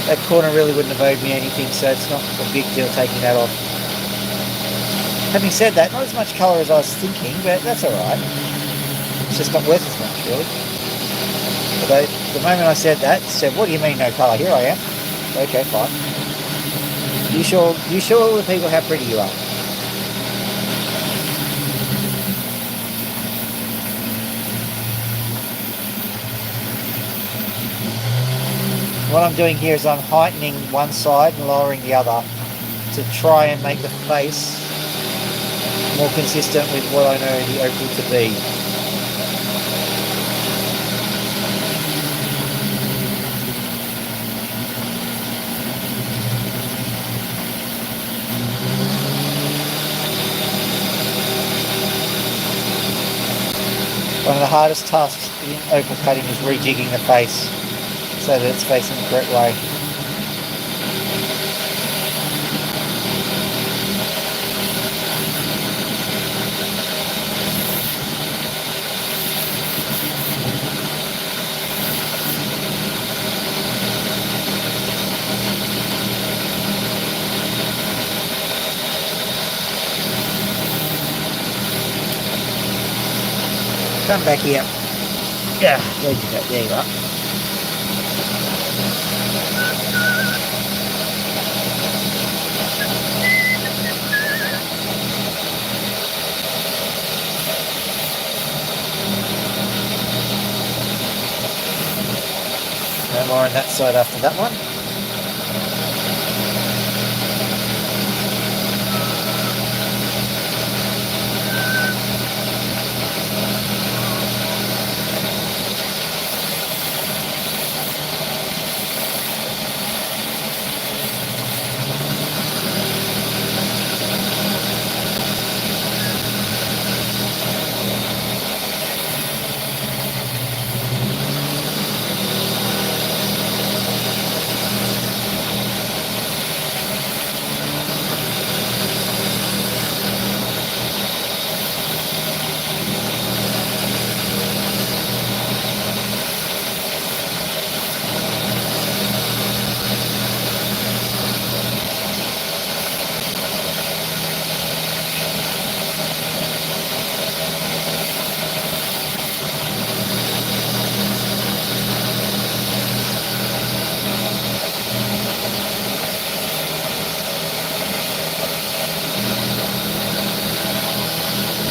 That corner really wouldn't have owed me anything, so it's not a big deal taking that off. Having said that, not as much colour as I was thinking, but that's alright. It's just not worth as much, really. Although, the moment I said that, said, what do you mean no colour? Here I am. Okay, fine. You show all the people how pretty you are. What I'm doing here is I'm heightening one side and lowering the other to try and make the face more consistent with what I know the opal to be. One of the hardest tasks in opal cutting is rejigging the face so that it's facing the correct way. Come back here. Yeah, there you are. No more on that side after that one.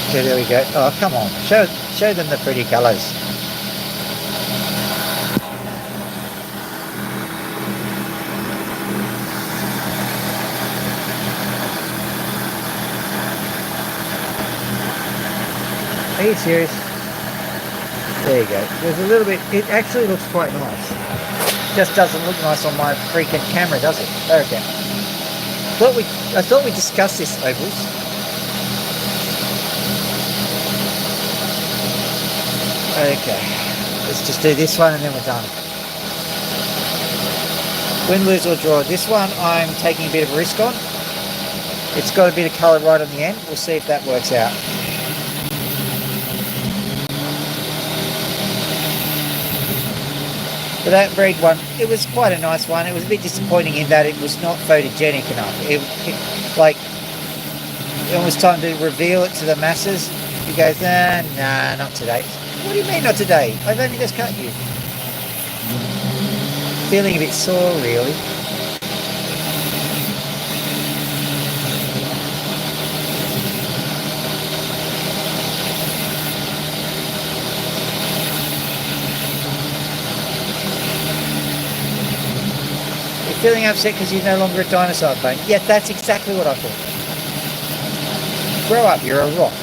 Okay, there we go. Oh, come on. Show them the pretty colours. Are you serious? There you go. There's a little bit. It actually looks quite nice. Just doesn't look nice on my freaking camera, does it? Okay. I thought we discussed this, Opals. Okay. Let's just do this one and then we're done. Win, lose or draw. This one I'm taking a bit of a risk on. It's got a bit of colour right on the end. We'll see if that works out. But that red one, it was quite a nice one. It was a bit disappointing in that it was not photogenic enough. It was time to reveal it to the masses. He goes, nah, not today. What do you mean not today? I've only just cut you. Feeling a bit sore, really. Feeling upset because you're no longer a dinosaur bone. Yeah, that's exactly what I thought. Grow up, you're a rock.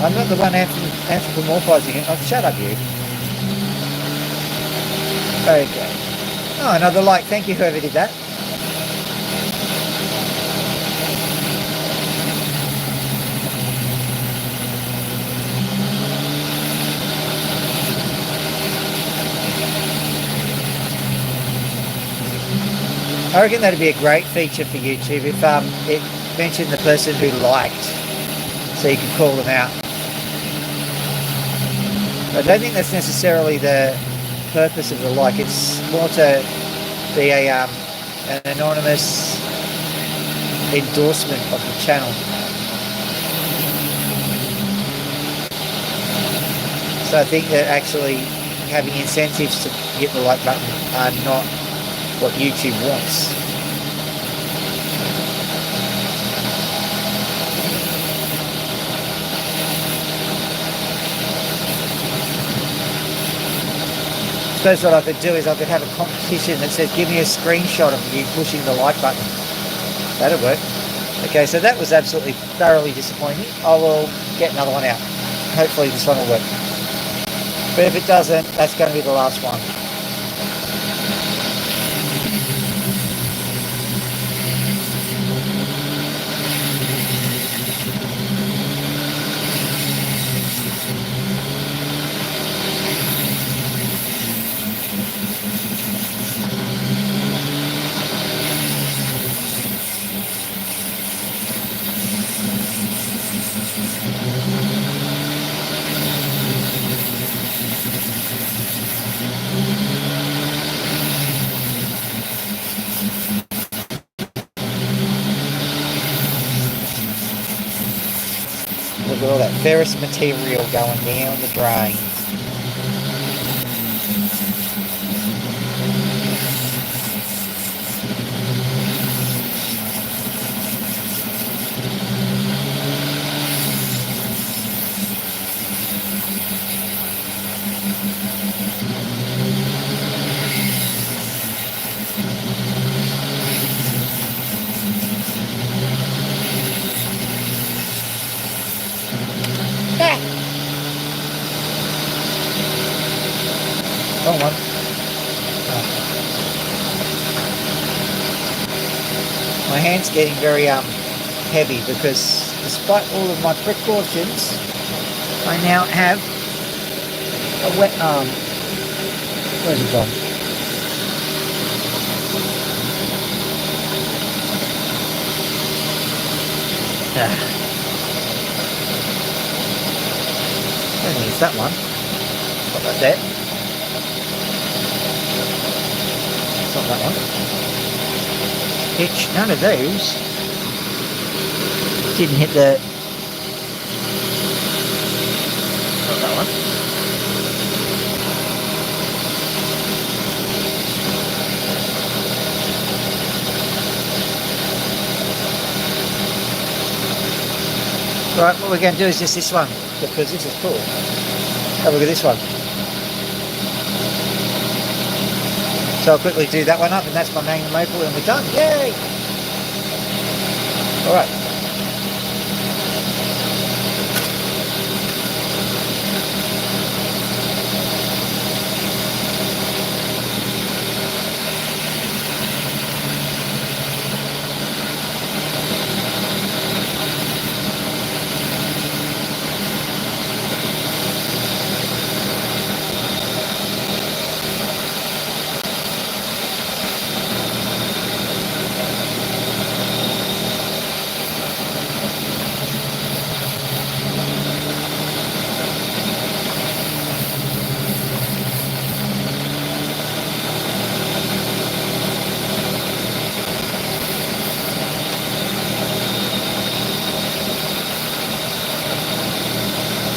I'm not the one anthropomorphizing it. Oh, shut up, you. Okay. Oh, another like. Thank you, whoever did that. I reckon that'd be a great feature for YouTube if it mentioned the person who liked, so you could call them out. I don't think that's necessarily the purpose of the like. It's more to be an anonymous endorsement of the channel. So I think that actually having incentives to hit the like button are not what YouTube wants. I suppose what I could do is I could have a competition that says give me a screenshot of you pushing the like button. That'd work. Okay, so that was absolutely thoroughly disappointing. I will get another one out. Hopefully this one will work. But if it doesn't, that's going to be the last one. Look at all that ferrous material going down the drain. Wrong one. Oh. My hand's getting very heavy because despite all of my precautions, I now have a wet arm. Where's it gone? I don't think it's that one. What about that? It's not that one. Hitch, none of those didn't hit the... Not that one. Right, what we're going to do is just this one, because this is cool. Have a look at this one. So I'll quickly do that one up, and that's my magnum opal, and we're done. Yay! All right.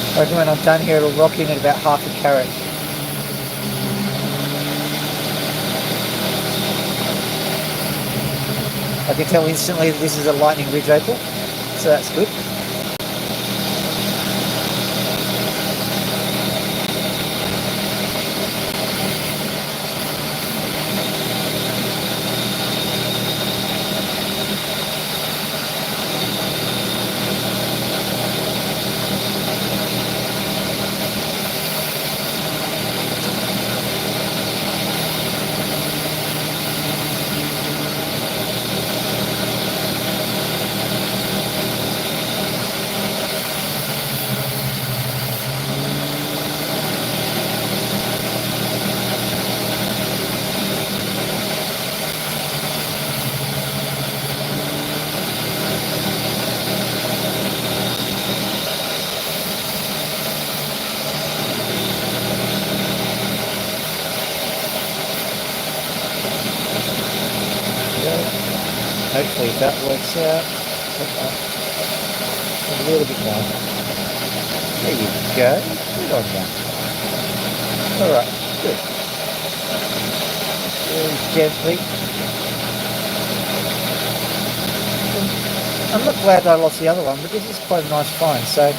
I reckon when I'm done here, it'll rock in at about half a carat. I can tell instantly that this is a lightning ridge opal, so that's good. Hopefully that works out. A little bit more. There you go. Good on that. Alright, good. Very gently. I'm not glad I lost the other one, but this is quite a nice find. So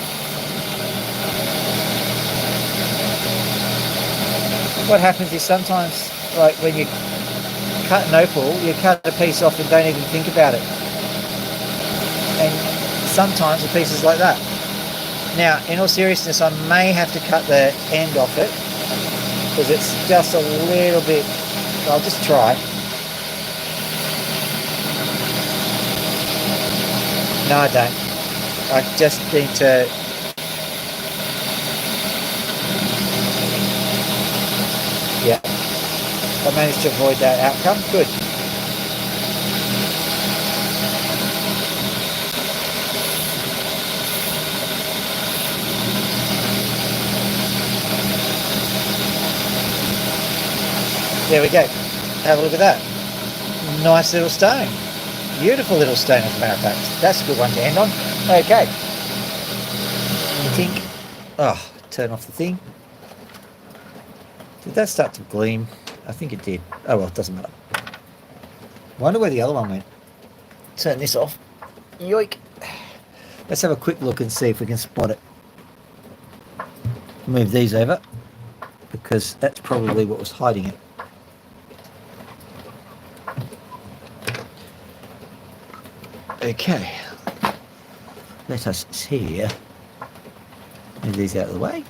what happens is sometimes, like when you cut an opal, you cut a piece off and don't even think about it. And sometimes the piece is like that. Now, in all seriousness, I may have to cut the end off it because it's just a little bit. I'll just try. No, I don't. I just need to. Yeah. I managed to avoid that outcome. Good. There we go. Have a look at that. Nice little stone. Beautiful little stone, as a matter of fact. That's a good one to end on. Okay. I think. Oh, turn off the thing. Did that start to gleam? I think it did. Oh well, it doesn't matter. Wonder where the other one went. Turn this off. Yoink. Let's have a quick look and see if we can spot it. Move these over because that's probably what was hiding it. Okay. Let us see here. Move these out of the way.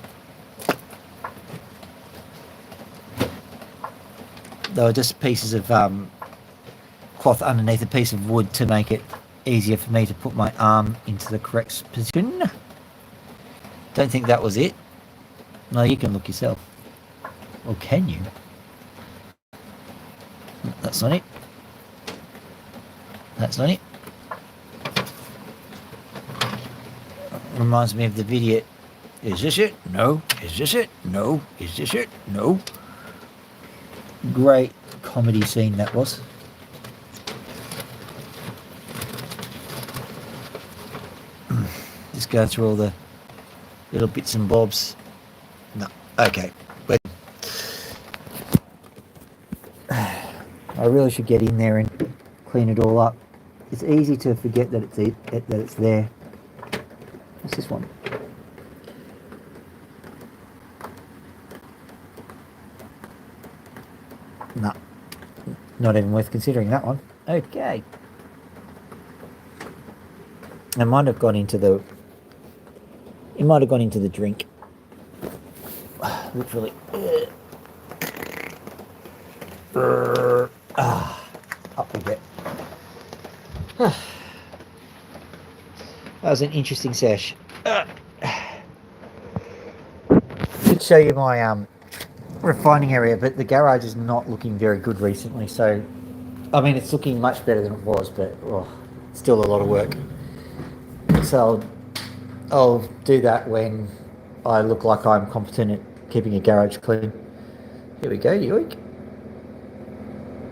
There are just pieces of cloth underneath a piece of wood to make it easier for me to put my arm into the correct position. Don't think that was it. No, you can look yourself. Or can you? That's not it. That's not it. Reminds me of the video. Is this it? No. Is this it? No. Is this it? No. Great comedy scene that was. Just go through all the little bits and bobs. No, okay. But I really should get in there and clean it all up. It's easy to forget that it's there. What's this one? No, not even worth considering that one. Okay. It might have gone into the. It might have gone into the drink. Literally. Up we get. That was an interesting sesh. Should show you my refining area, but the garage is not looking very good recently. So, I mean, it's looking much better than it was, but still a lot of work. So I'll do that when I look like I'm competent at keeping a garage clean. Here we go, yoink.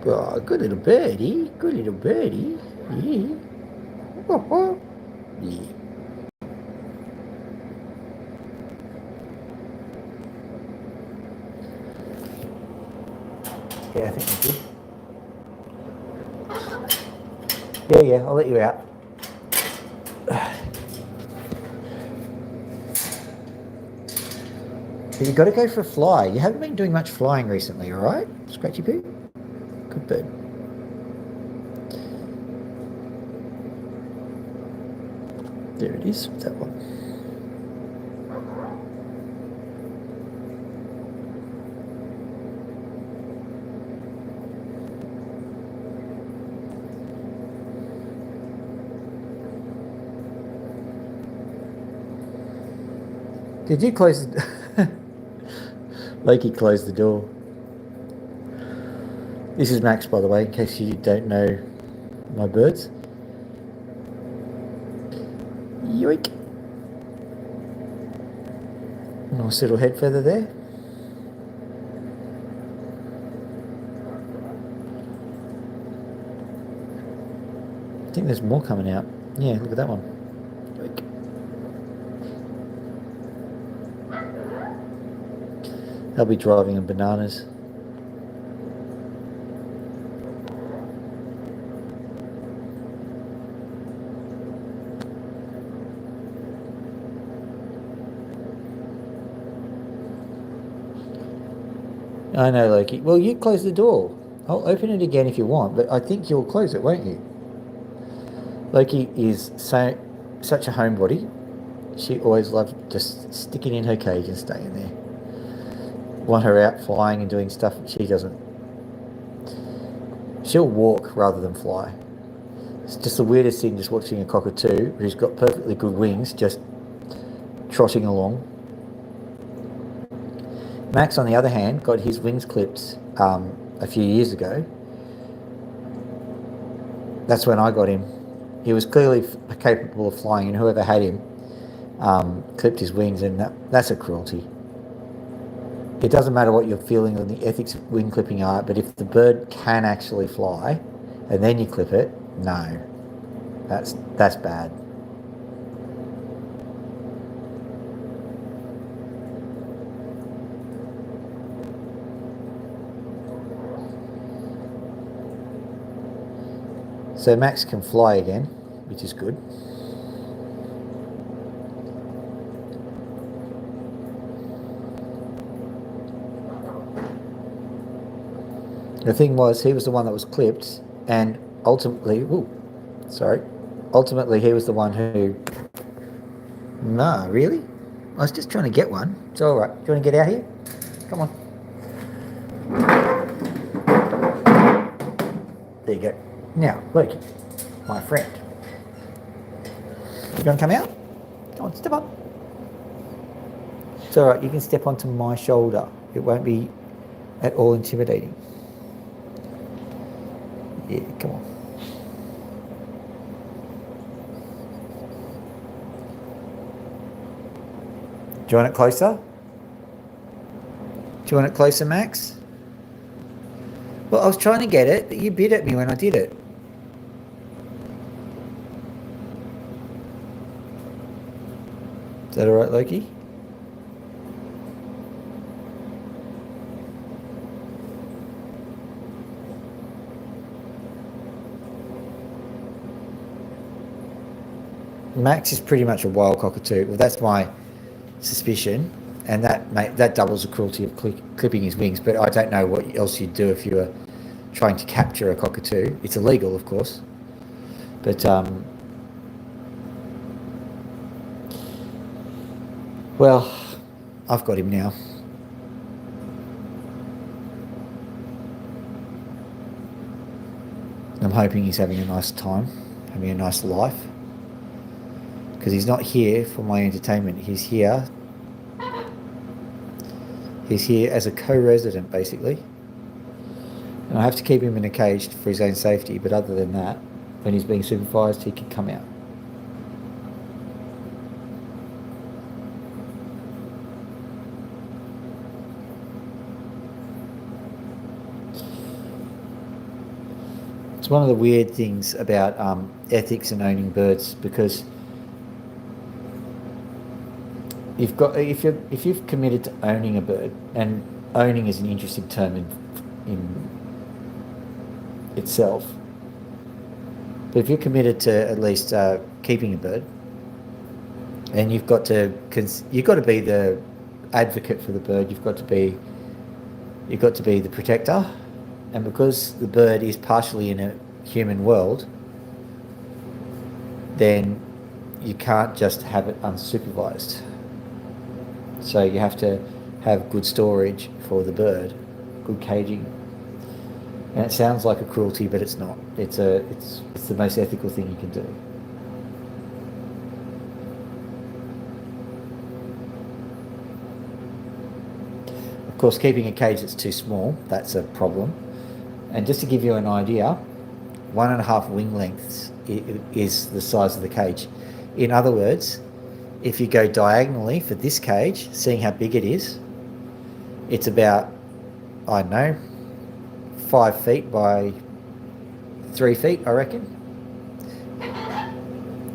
Oh, good little birdie. Good little birdie. Yeah. Oh, yeah. Yeah, I think we're good. Yeah, I'll let you out. But you got to go for a fly. You haven't been doing much flying recently, all right? Scratchy poo? Good bird. There it is, that one. Did you close the... Lakey closed the door. This is Max, by the way, in case you don't know my birds. Yoink. Nice little head feather there. I think there's more coming out. Yeah, look at that one. Yoink. They'll be driving on bananas. I know, Loki. Well, you close the door. I'll open it again if you want, but I think you'll close it, won't you? Loki is such a homebody. She always loved just sticking in her cage and staying there. Want her out flying and doing stuff, she doesn't. She'll walk rather than fly. It's just the weirdest thing, just watching a cockatoo who's got perfectly good wings just trotting along. Max, on the other hand, got his wings clipped a few years ago. That's when I got him. He was clearly capable of flying, and whoever had him clipped his wings, and that's a cruelty. It doesn't matter what your feeling on the ethics of wing clipping are, but if the bird can actually fly, and then you clip it, no, that's bad. So Max can fly again, which is good. The thing was, he was the one that was clipped, and ultimately, ultimately he was the one who... Nah, really? I was just trying to get one. It's all right. Do you want to get out here? Come on. There you go. Now, Loki, my friend. You want to come out? Come on, step up. It's all right. You can step onto my shoulder. It won't be at all intimidating. Yeah, come on. Do you want it closer? Do you want it closer, Max? Well, I was trying to get it, but you bit at me when I did it. Is that alright, Loki? Max is pretty much a wild cockatoo. Well, that's my suspicion, and that doubles the cruelty of clipping his wings. But I don't know what else you'd do if you were trying to capture a cockatoo. It's illegal, of course. But well, I've got him now. I'm hoping he's having a nice time, having a nice life. Because he's not here for my entertainment. He's here as a co-resident, basically. And I have to keep him in a cage for his own safety, but other than that, when he's being supervised, he can come out. It's one of the weird things about ethics and owning birds, because if you've committed to owning a bird, and owning is an interesting term in itself, but if you're committed to at least keeping a bird, and you've got to be the advocate for the bird, you've got to be the protector, and because the bird is partially in a human world, then you can't just have it unsupervised. So you have to have good storage for the bird, good caging. And it sounds like a cruelty, but it's not. It's the most ethical thing you can do. Of course, keeping a cage that's too small, that's a problem. And just to give you an idea, 1.5 wing lengths is the size of the cage. In other words, if you go diagonally for this cage, seeing how big it is, it's about, I don't know, 5 feet by 3 feet, I reckon,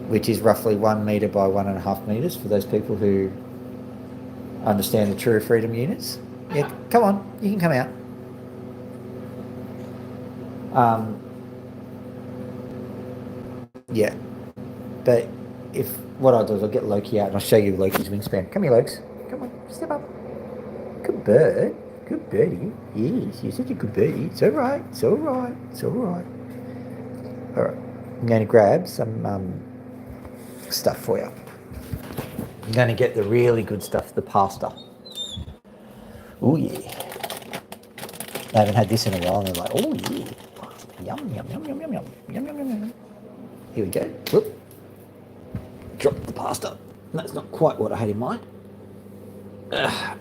which is roughly 1 metre by 1.5 metres for those people who understand the true freedom units. Yeah, come on, you can come out. Yeah, but if what I'll do is I'll get Loki out and I'll show you Loki's wingspan. Come here, Lokes. Come on, step up. Good bird. Good birdie. Yes, you're such a good birdie. It's all right. It's all right. It's all right. All right. I'm going to grab some stuff for you. I'm going to get the really good stuff, the pasta. Oh yeah. I haven't had this in a while, and they're like, oh yeah, pasta. Yum yum yum yum yum yum yum yum yum. Here we go. Whoop. Drop the pasta. That's not quite what I had in mind. Ugh.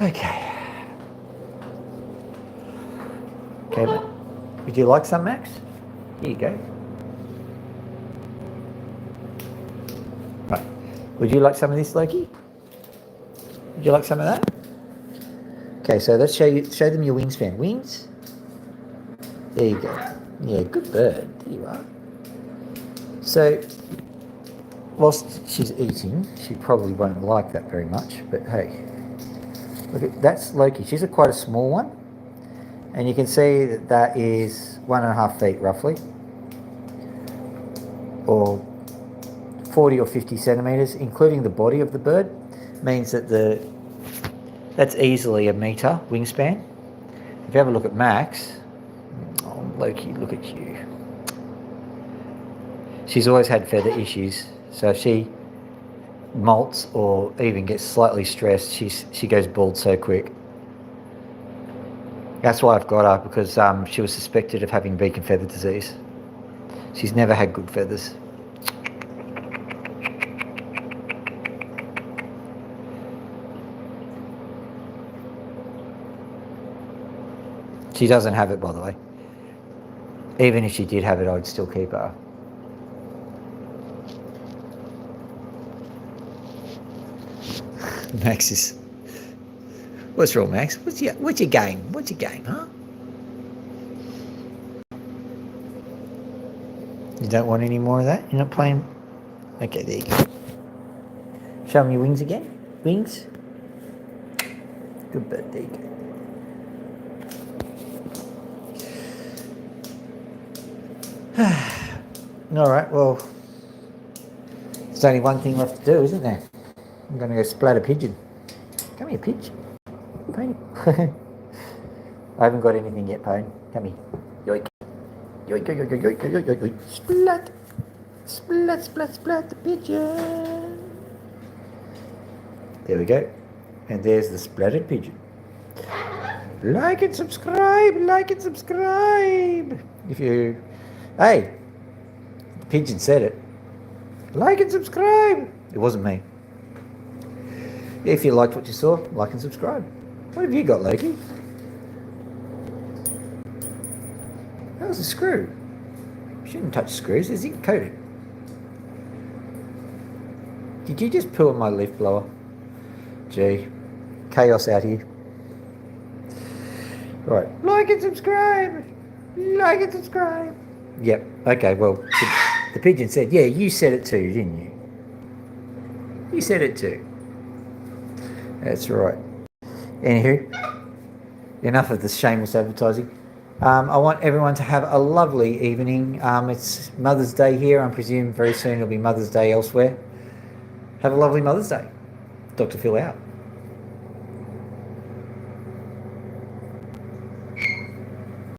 Okay. Okay, would you like some, Max? Here you go. Right. Would you like some of this, Loki? Would you like some of that? Okay, so let's show them your wingspan. Wings. There you go. Yeah, good bird. There you are. So, whilst she's eating, she probably won't like that very much, but hey. Look, that's Loki. She's quite a small one, and you can see that is 1.5 feet roughly, or 40 or 50 centimeters, including the body of the bird. Means that that's easily 1 meter wingspan. If you have a look at Max, oh Loki, look at you. She's always had feather issues, so if she molts or even gets slightly stressed, she goes bald so quick. That's why I've got her, because she was suspected of having beak and feather disease. She's never had good feathers. She doesn't have it, by the way. Even if she did have it, I'd still keep her. Max is What's wrong, Max? What's your game? What's your game, huh? You don't want any more of that? You're not playing? Okay, there you go. Show me your wings again. Wings. Good bird, there you go. All right, well, there's only one thing left to do, isn't there? I'm going to go splat a pigeon. Come here, Pidge. Pony. I haven't got anything yet, Pony. Come here. Yoink. Yoink, yoink, yoink, yoink, yoink, yoink, yoink. Splat. Splat, splat, splat the pigeon. There we go. And there's the splattered pigeon. Like and subscribe, like and subscribe. If you... Hey, the pigeon said it. Like and subscribe. It wasn't me. If you liked what you saw, like and subscribe. What have you got, Loki? That was a screw. You shouldn't touch screws, they're zinc coated. Did you just poo on my leaf blower? Gee, chaos out here. Right, like and subscribe. Like and subscribe. Yep, okay, well, the pigeon said, yeah, you said it too, didn't you? You said it too. That's right. Anywho, enough of this shameless advertising. I want everyone to have a lovely evening. It's Mother's Day here. I presume very soon it'll be Mother's Day elsewhere. Have a lovely Mother's Day. Dr. Phil out.